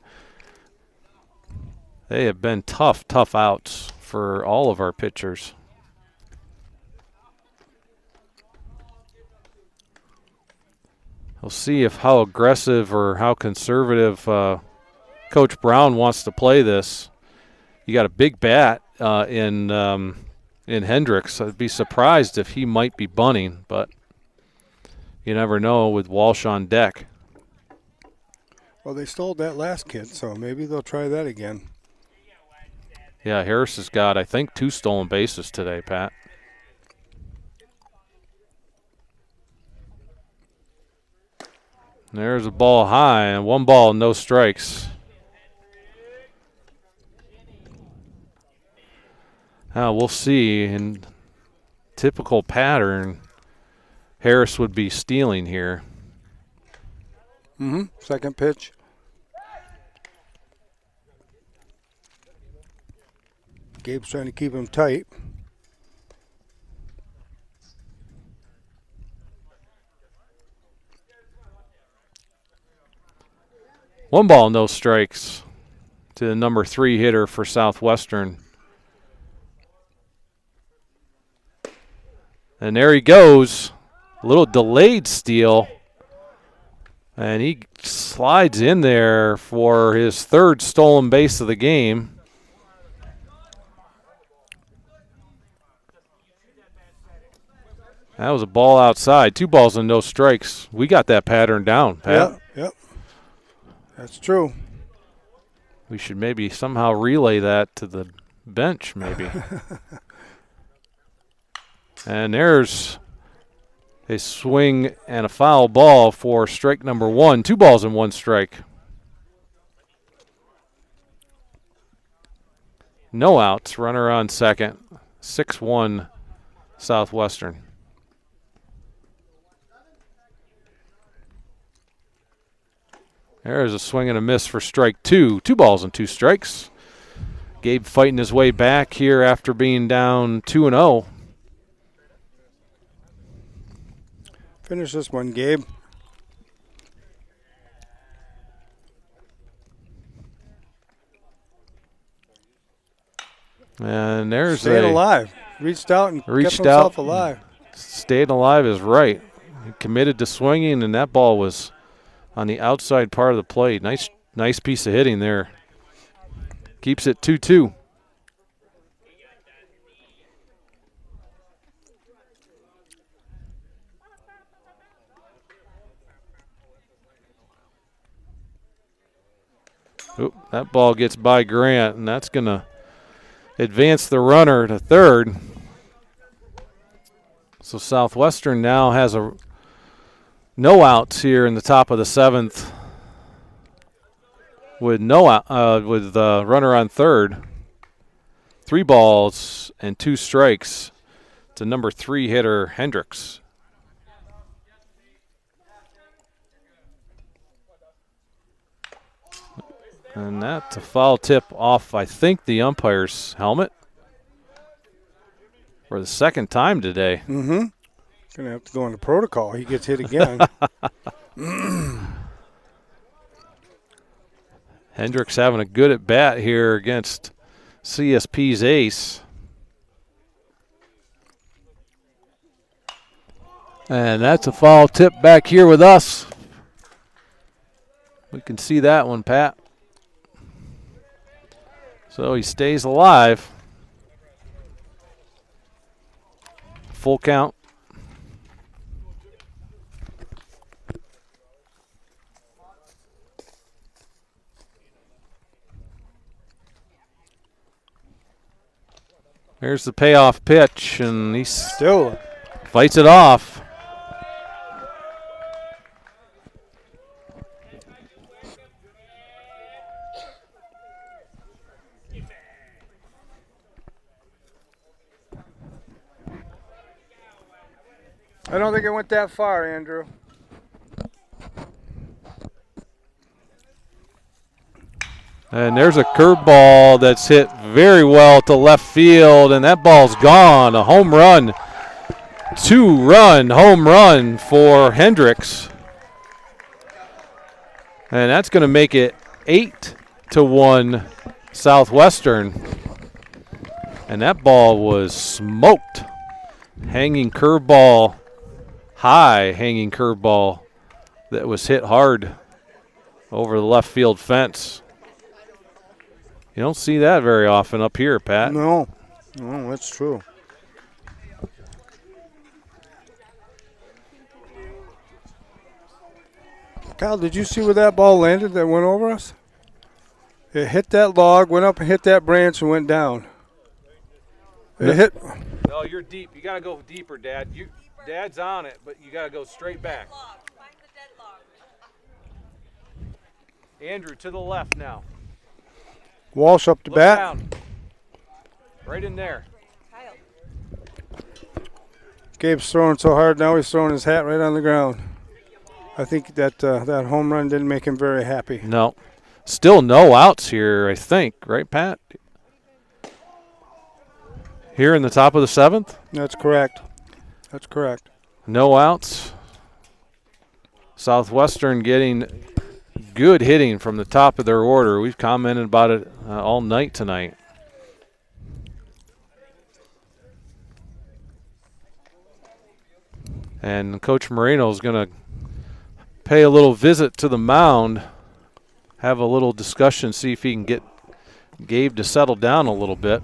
They have been tough outs for all of our pitchers. We'll see how aggressive or how conservative Coach Brown wants to play this. You got a big bat in Hendricks. I'd be surprised if he might be bunting, but you never know with Walsh on deck. Well, they stole that last kid, so maybe they'll try that again. Yeah, Harris has got, I think, 2 stolen bases today, Pat. There's a ball high, and 1 ball, no strikes. We'll see. In typical pattern, Harris would be stealing here. Second pitch. Gabe's trying to keep him tight. One ball, no strikes to the number 3 hitter for Southwestern. And there he goes. A little delayed steal. And he slides in there for his 3rd stolen base of the game. That was a ball outside. 2 balls and no strikes. We got that pattern down, Pat. Yep. That's true. We should maybe somehow relay that to the bench, maybe. And there's a swing and a foul ball for strike number 1. 2 balls and 1 strike. No outs. Runner on second. 6-1 Southwestern. There's a swing and a miss for strike 2. 2 balls and 2 strikes. Gabe fighting his way back here after being down 2-0. Finish this one, Gabe. And there's Staying alive. Reached out and kept himself alive. Staying alive is right. He committed to swinging, and that ball was on the outside part of the plate. Nice piece of hitting there. Keeps it 2-2. Oop, that ball gets by Grant, and that's going to advance the runner to third. So Southwestern now has no outs here in the top of the 7th with runner on third. 3 balls and 2 strikes to number 3 hitter Hendricks. And that's a foul tip off, I think, the umpire's helmet for the 2nd time today. Going to have to go into protocol. He gets hit again. Hendricks having a good at bat here against CSP's ace. And that's a foul tip back here with us. We can see that one, Pat. So he stays alive. Full count. There's the payoff pitch, and he still fights it off. I don't think it went that far, Andrew. And there's a curveball that's hit very well to left field, and that ball's gone. A home run. 2-run home run for Hendricks. And that's going to make it 8-1 Southwestern. And that ball was smoked. Hanging curveball, high hanging curveball that was hit hard over the left field fence. You don't see that very often up here, Pat. No, that's true. Kyle, did you see where that ball landed that went over us? It hit that log, went up and hit that branch and went down. It hit. No, you're deep. You got to go deeper, Dad. Dad's on it, but you got to go straight back. Andrew to the left now. Walsh up to Look bat. down. Right in there. Gabe's throwing so hard now he's throwing his hat right on the ground. I think that that home run didn't make him very happy. No. Still no outs here, I think. Right, Pat? Here in the top of the 7th? That's correct. That's correct. No outs. Southwestern getting good hitting from the top of their order. We've commented about it all night tonight. And Coach Moreno is going to pay a little visit to the mound, have a little discussion, see if he can get Gabe to settle down a little bit.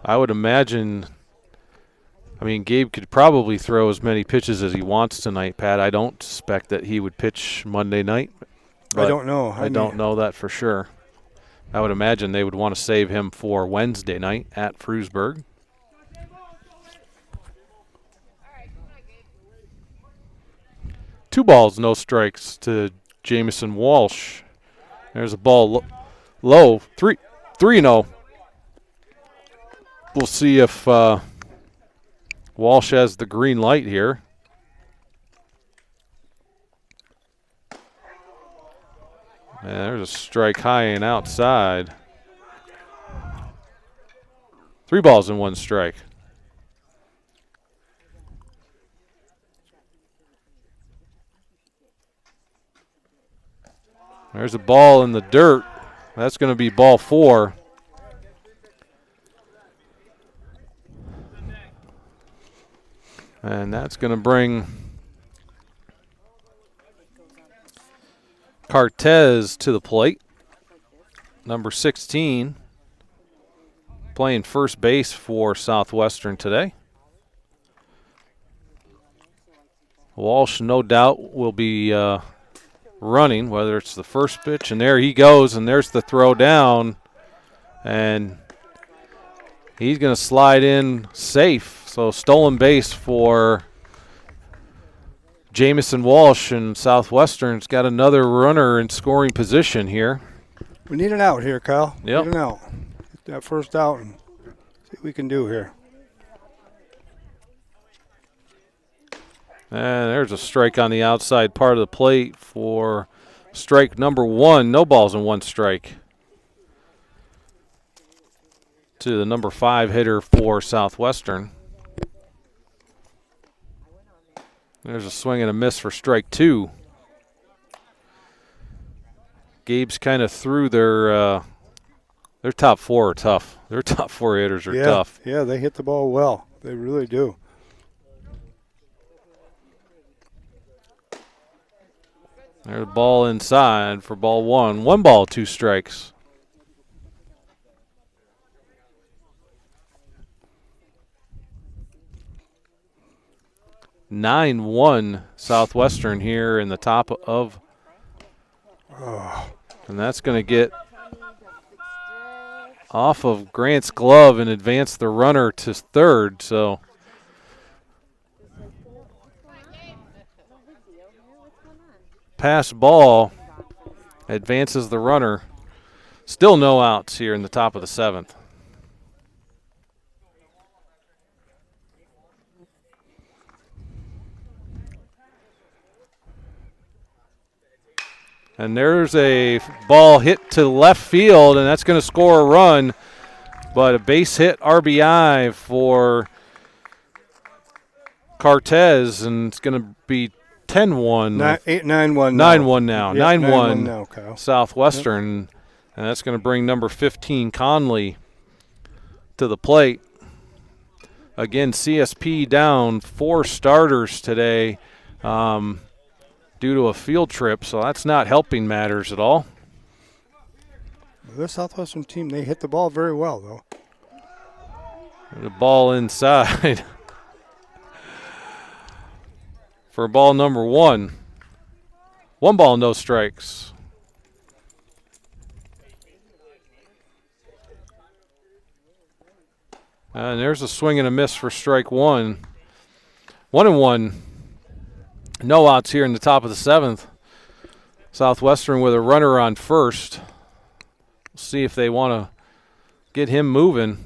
I would imagine, Gabe could probably throw as many pitches as he wants tonight, Pat. I don't suspect that he would pitch Monday night. I don't know. I don't know that for sure. I would imagine they would want to save him for Wednesday night at Frewsburg. Two balls, no strikes to Jamison Walsh. There's a ball low, 3-0. We'll see if Walsh has the green light here. And there's a strike high and outside. 3 balls and 1 strike. There's a ball in the dirt. That's going to be ball 4. And that's going to bring Cartez to the plate. Number 16, playing first base for Southwestern today. Walsh, no doubt, will be running, whether it's the first pitch, and there he goes, and there's the throw down, and he's going to slide in safe. So stolen base for Jamison Walsh, and Southwestern's got another runner in scoring position here. We need an out here, Kyle. Yep. Need an out. Get that first out and see what we can do here. And there's a strike on the outside part of the plate for strike number 1. No balls and 1 strike to the number 5 hitter for Southwestern. There's a swing and a miss for strike 2. Gabe's kind of through their top 4 are tough. Their top 4 hitters are tough. Yeah, they hit the ball well. They really do. There's a ball inside for ball 1. 1 ball, 2 strikes. (9-1) Southwestern here in the top of, and that's going to get off of Grant's glove and advance the runner to third. So pass ball advances the runner. Still no outs here in the top of the 7th. And there's a ball hit to left field, and that's going to score a run. But a base hit RBI for Cartez, and it's going to be 10-1. 9-1 now. Yep, 9-1 now, Kyle. Southwestern. Yep. And that's going to bring number 15, Conley, to the plate. Again, CSP down 4 starters today. Due to a field trip, so that's not helping matters at all. This Southwestern team, they hit the ball very well, though. The ball inside for ball number 1. 1 ball, no strikes. And there's a swing and a miss for strike one. 1-1. No outs here in the top of the 7th. Southwestern with a runner on first. We'll see if they want to get him moving.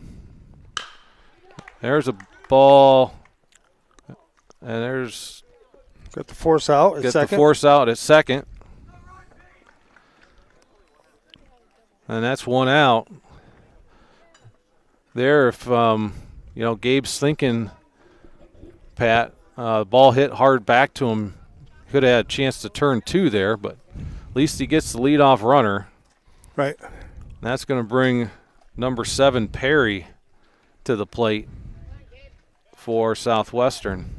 There's a ball. And there's... Got the force out at second. Get the force out at second. And that's one out. There, if, Gabe's thinking, Pat, ball hit hard back to him. Could have had a chance to turn 2 there, but at least he gets the leadoff runner. Right. That's going to bring number 7, Perry, to the plate for Southwestern.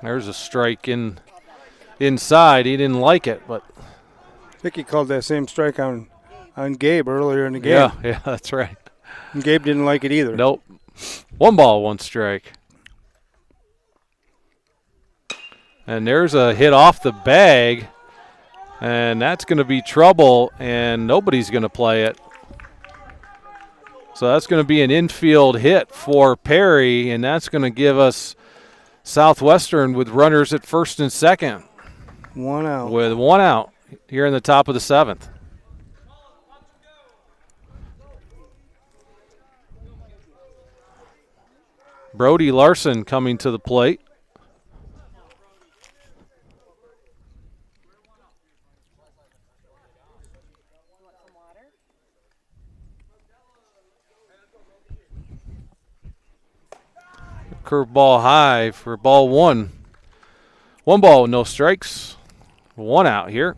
There's a strike inside. He didn't like it, but I think he called that same strike on Gabe earlier in the game. Yeah, that's right. And Gabe didn't like it either. Nope. 1 ball, 1 strike. And there's a hit off the bag, and that's going to be trouble, and nobody's going to play it. So that's going to be an infield hit for Perry, and that's going to give us Southwestern with runners at first and second. 1 out. With 1 out here in the top of the 7th. Brody Larson coming to the plate. Curveball high for ball 1. 1 ball, no strikes. 1 out here.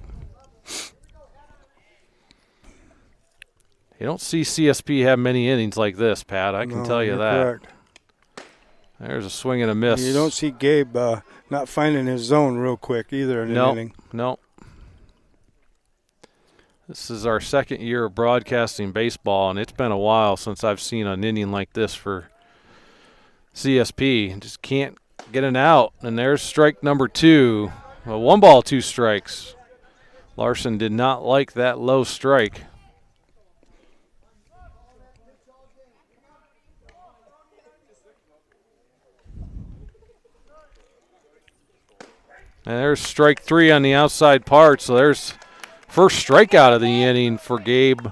You don't see CSP have many innings like this, Pat. I can tell you that. Correct. There's a swing and a miss. You don't see Gabe not finding his zone real quick either in an inning. No. This is our 2nd year of broadcasting baseball, and it's been a while since I've seen an inning like this for CSP. Just can't get an out. And there's strike number 2. 1 ball, 2 strikes. Larson did not like that low strike. And there's strike 3 on the outside part. So there's first strikeout of the inning for Gabe.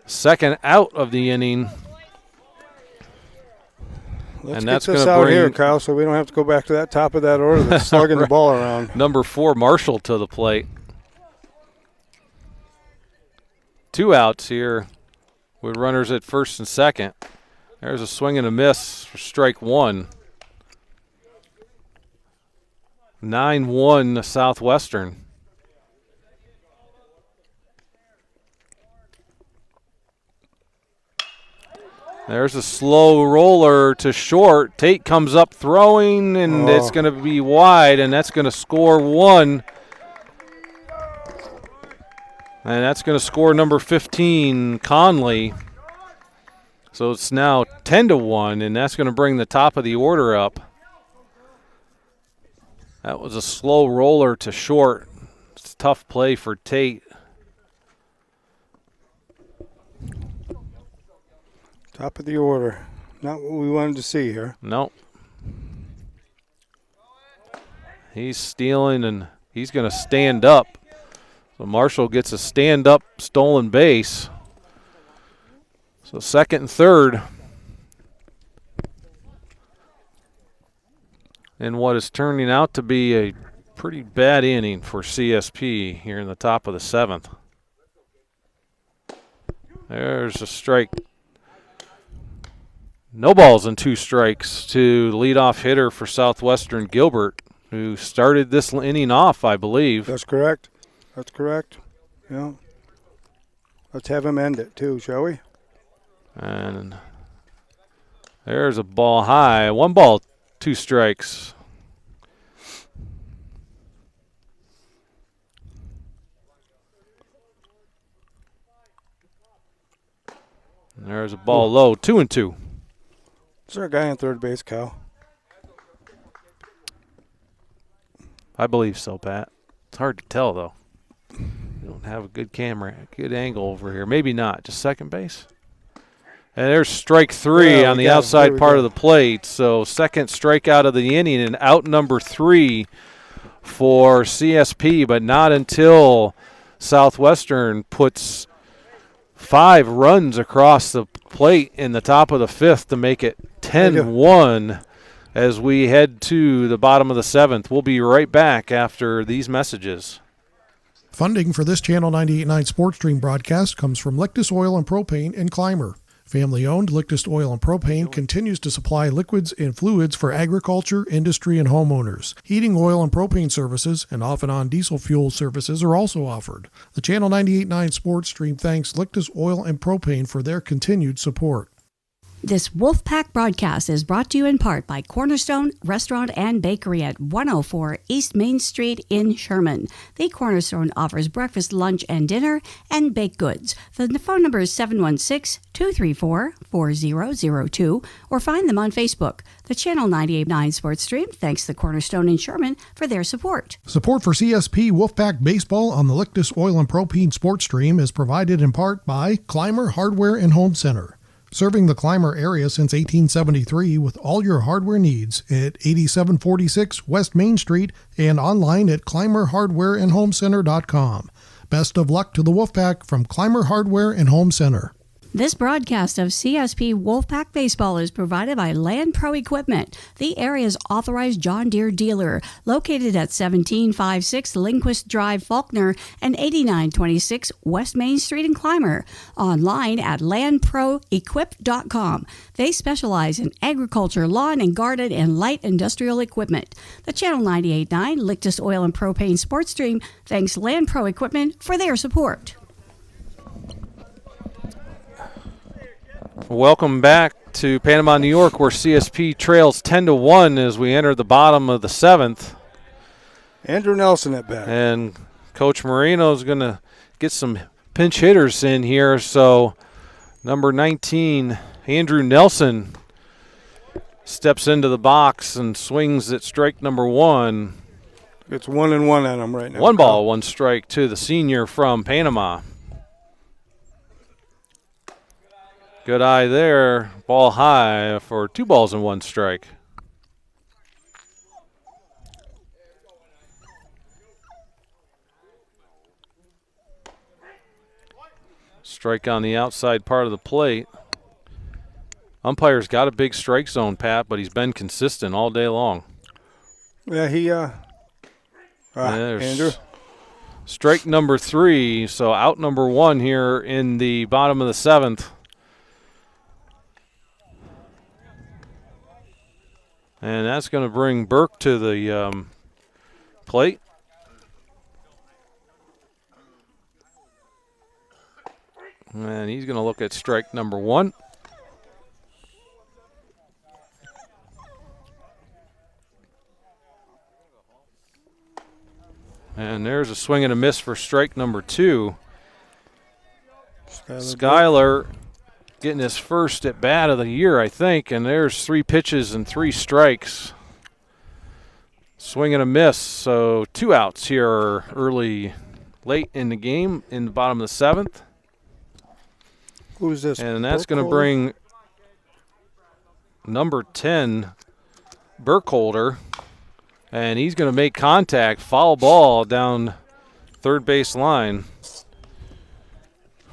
2nd out of the inning. Let's get this out here, Kyle, so we don't have to go back to that top of that order that's slugging the ball around. Number 4, Marshall, to the plate. 2 outs here with runners at first and second. There's a swing and a miss for strike 1. 9-1 Southwestern. There's a slow roller to short. Tate comes up throwing, and it's going to be wide, and that's going to score 1. And that's going to score number 15, Conley. So it's now 10-1, and that's going to bring the top of the order up. That was a slow roller to short. It's a tough play for Tate. Top of the order. Not what we wanted to see here. Nope. He's stealing, and he's going to stand up. So Marshall gets a stand-up stolen base. So 2nd and 3rd. In what is turning out to be a pretty bad inning for CSP here in the top of the 7th. There's a strike. No balls and 2 strikes to the leadoff hitter for Southwestern, Gilbert, who started this inning off, I believe. That's correct. That's correct. Yeah. Let's have him end it, too, shall we? And there's a ball high. 1 ball, 2 strikes. There's a ball low, 2-2. Is there a guy on third base, Kyle? I believe so, Pat. It's hard to tell, though. We don't have a good good angle over here. Maybe not. Just second base. And there's strike 3 on the outside part of the plate. So second strikeout of the inning and out number 3 for CSP, but not until Southwestern puts 5 runs across the plate in the top of the 5th to make it 10-1 as we head to the bottom of the 7th. We'll be right back after these messages. Funding for this Channel 98.9 Sports Stream broadcast comes from Lictus Oil and Propane in Clymer. Family-owned Lictus Oil and Propane continues to supply liquids and fluids for agriculture, industry, and homeowners. Heating oil and propane services and off-and-on diesel fuel services are also offered. The Channel 98.9 Sports Stream thanks Lictus Oil and Propane for their continued support. This Wolfpack broadcast is brought to you in part by Cornerstone Restaurant and Bakery at 104 East Main Street in Sherman. The Cornerstone offers breakfast, lunch, and dinner, and baked goods. The phone number is 716-234-4002, or find them on Facebook. The Channel 98.9 Sports Stream thanks the Cornerstone in Sherman for their support. Support for CSP Wolfpack Baseball on the Lictus Oil and Propane Sports Stream is provided in part by Clymer Hardware and Home Center. Serving the Clymer area since 1873 with all your hardware needs at 8746 West Main Street and online at ClymerHardwareandHomeCenter.com. Best of luck to the Wolfpack from Clymer Hardware and Home Center. This broadcast of CSP Wolfpack Baseball is provided by Land Pro Equipment, the area's authorized John Deere dealer, located at 1756 Lindquist Drive, Faulkner, and 8926 West Main Street in Clymer. Online at landproequip.com. They specialize in agriculture, lawn and garden, and light industrial equipment. The Channel 98.9 Lictus Oil and Propane Sports Stream thanks Land Pro Equipment for their support. Welcome back to Panama, New York, where CSP trails 10-1 as we enter the bottom of the 7th. Andrew Nelson at bat. And Coach Marino is going to get some pinch hitters in here. So number 19, Andrew Nelson, steps into the box and swings at strike number 1. It's 1-1 on him right now. 1 ball, 1 strike to the senior from Panama. Good eye there. Ball high for 2 balls and 1 strike. Strike on the outside part of the plate. Umpire's got a big strike zone, Pat, but he's been consistent all day long. Yeah, Andrew. Strike number 3, so out number 1 here in the bottom of the 7th. And that's going to bring Burke to the plate. And he's going to look at strike number 1. And there's a swing and a miss for strike number 2. Skyler getting his first at bat of the year, I think, and there's 3 pitches and 3 strikes. Swing and a miss, so 2 outs here late in the game in the bottom of the 7th. Who's this? And that's going to bring number 10, Burkholder, and he's going to make contact, foul ball down third base line.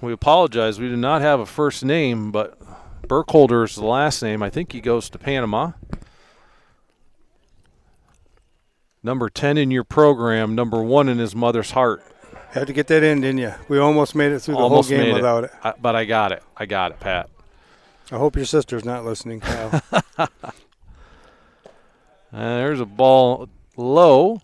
We apologize. We do not have a first name, but Burkholder is the last name. I think he goes to Panama. Number 10 in your program, number 1 in his mother's heart. Had to get that in, didn't you? We almost made it through the whole game without it. But I got it. I got it, Pat. I hope your sister's not listening, Kyle. There's a ball low.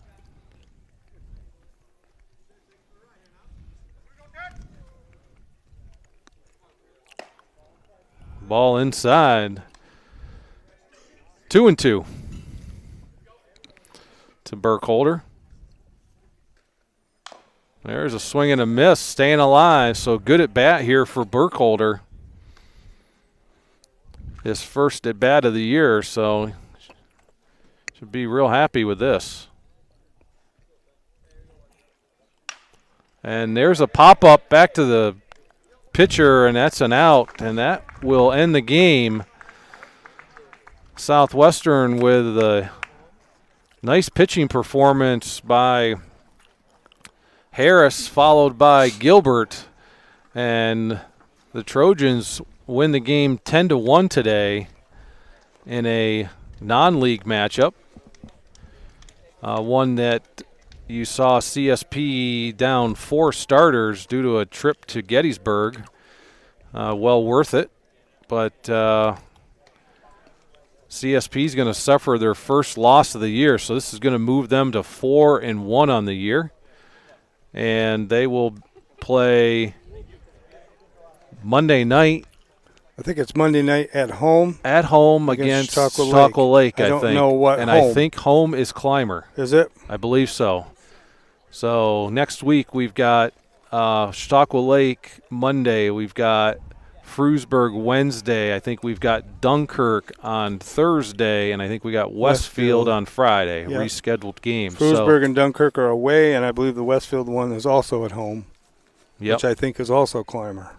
Ball inside. 2-2 to Burkholder. There's a swing and a miss, staying alive. So good at bat here for Burkholder. his first at bat of the year, so should be real happy with this. And there's a pop-up back to the pitcher, and that's an out, and that will end the game. Southwestern with a nice pitching performance by Harris, followed by Gilbert, and the Trojans win the game 10-1 today in a non-league matchup, one that you saw CSP down 4 starters due to a trip to Gettysburg. Well worth it, but CSP is going to suffer their first loss of the year, so this is going to move them to 4-1 on the year, and they will play Monday night. I think it's Monday night at home. At home against Chautauqua Lake, I think. I don't know what and home. I think home is Clymer. Is it? I believe so. So next week we've got Chautauqua Lake Monday. We've got Frewsburg Wednesday. I think we've got Dunkirk on Thursday, and I think we got Westfield on Friday. Yep. Rescheduled games. Frewsburg and Dunkirk are away, and I believe the Westfield one is also at home, which I think is also Clymer.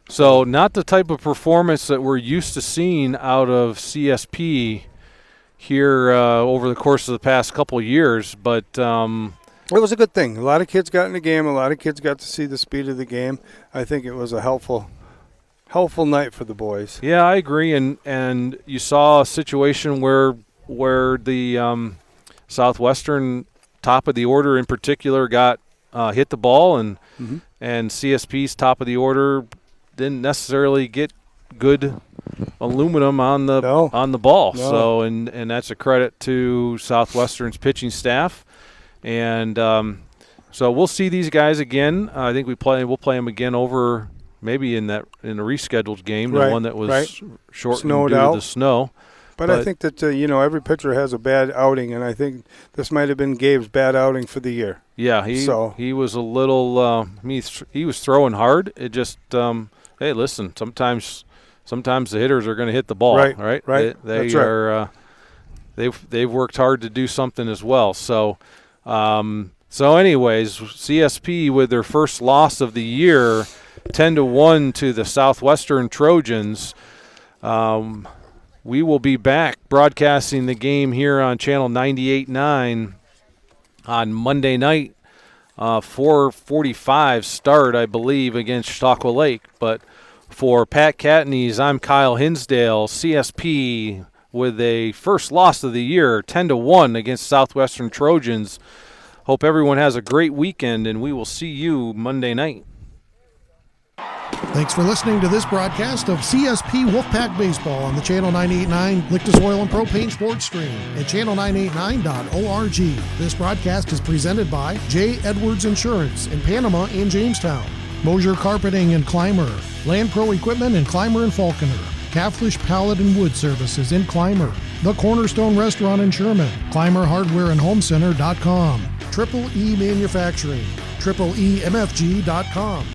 So not the type of performance that we're used to seeing out of CSP here over the course of the past couple of years, but it was a good thing. A lot of kids got in the game. A lot of kids got to see the speed of the game. I think it was a helpful night for the boys. Yeah, I agree. And you saw a situation where the Southwestern top of the order in particular got hit the ball, and CSP's top of the order didn't necessarily get good aluminum on the ball. No. So and that's a credit to Southwestern's pitching staff. And so we'll see these guys again. I think we'll play them again over maybe in a rescheduled game, the one that was shortened due to the snow. But I think that every pitcher has a bad outing, and I think this might have been Gabe's bad outing for the year. Yeah, he was a little he was throwing hard. It just hey, listen, sometimes the hitters are going to hit the ball, right? They That's are they've worked hard to do something as well. So anyways, CSP with their first loss of the year, 10-1 to the Southwestern Trojans. We will be back broadcasting the game here on Channel 98.9 on Monday night, 4:45 start, I believe, against Chautauqua Lake. But for Pat Catanese, I'm Kyle Hinsdale. CSP with a first loss of the year, 10-1 against Southwestern Trojans. Hope everyone has a great weekend, and we will see you Monday night. Thanks for listening to this broadcast of CSP Wolfpack Baseball on the Channel 98.9 Lictus Oil and Propane Sports Stream at channel989.org. This broadcast is presented by J. Edwards Insurance in Panama and Jamestown, Mosher Carpeting in Clymer, Land Pro Equipment in Clymer and Falconer, Caflisch Pallet and Wood Services in Clymer, the Cornerstone Restaurant in Sherman, Clymer Hardware and Home Center.com, Triple E Manufacturing, triple EMFG.com.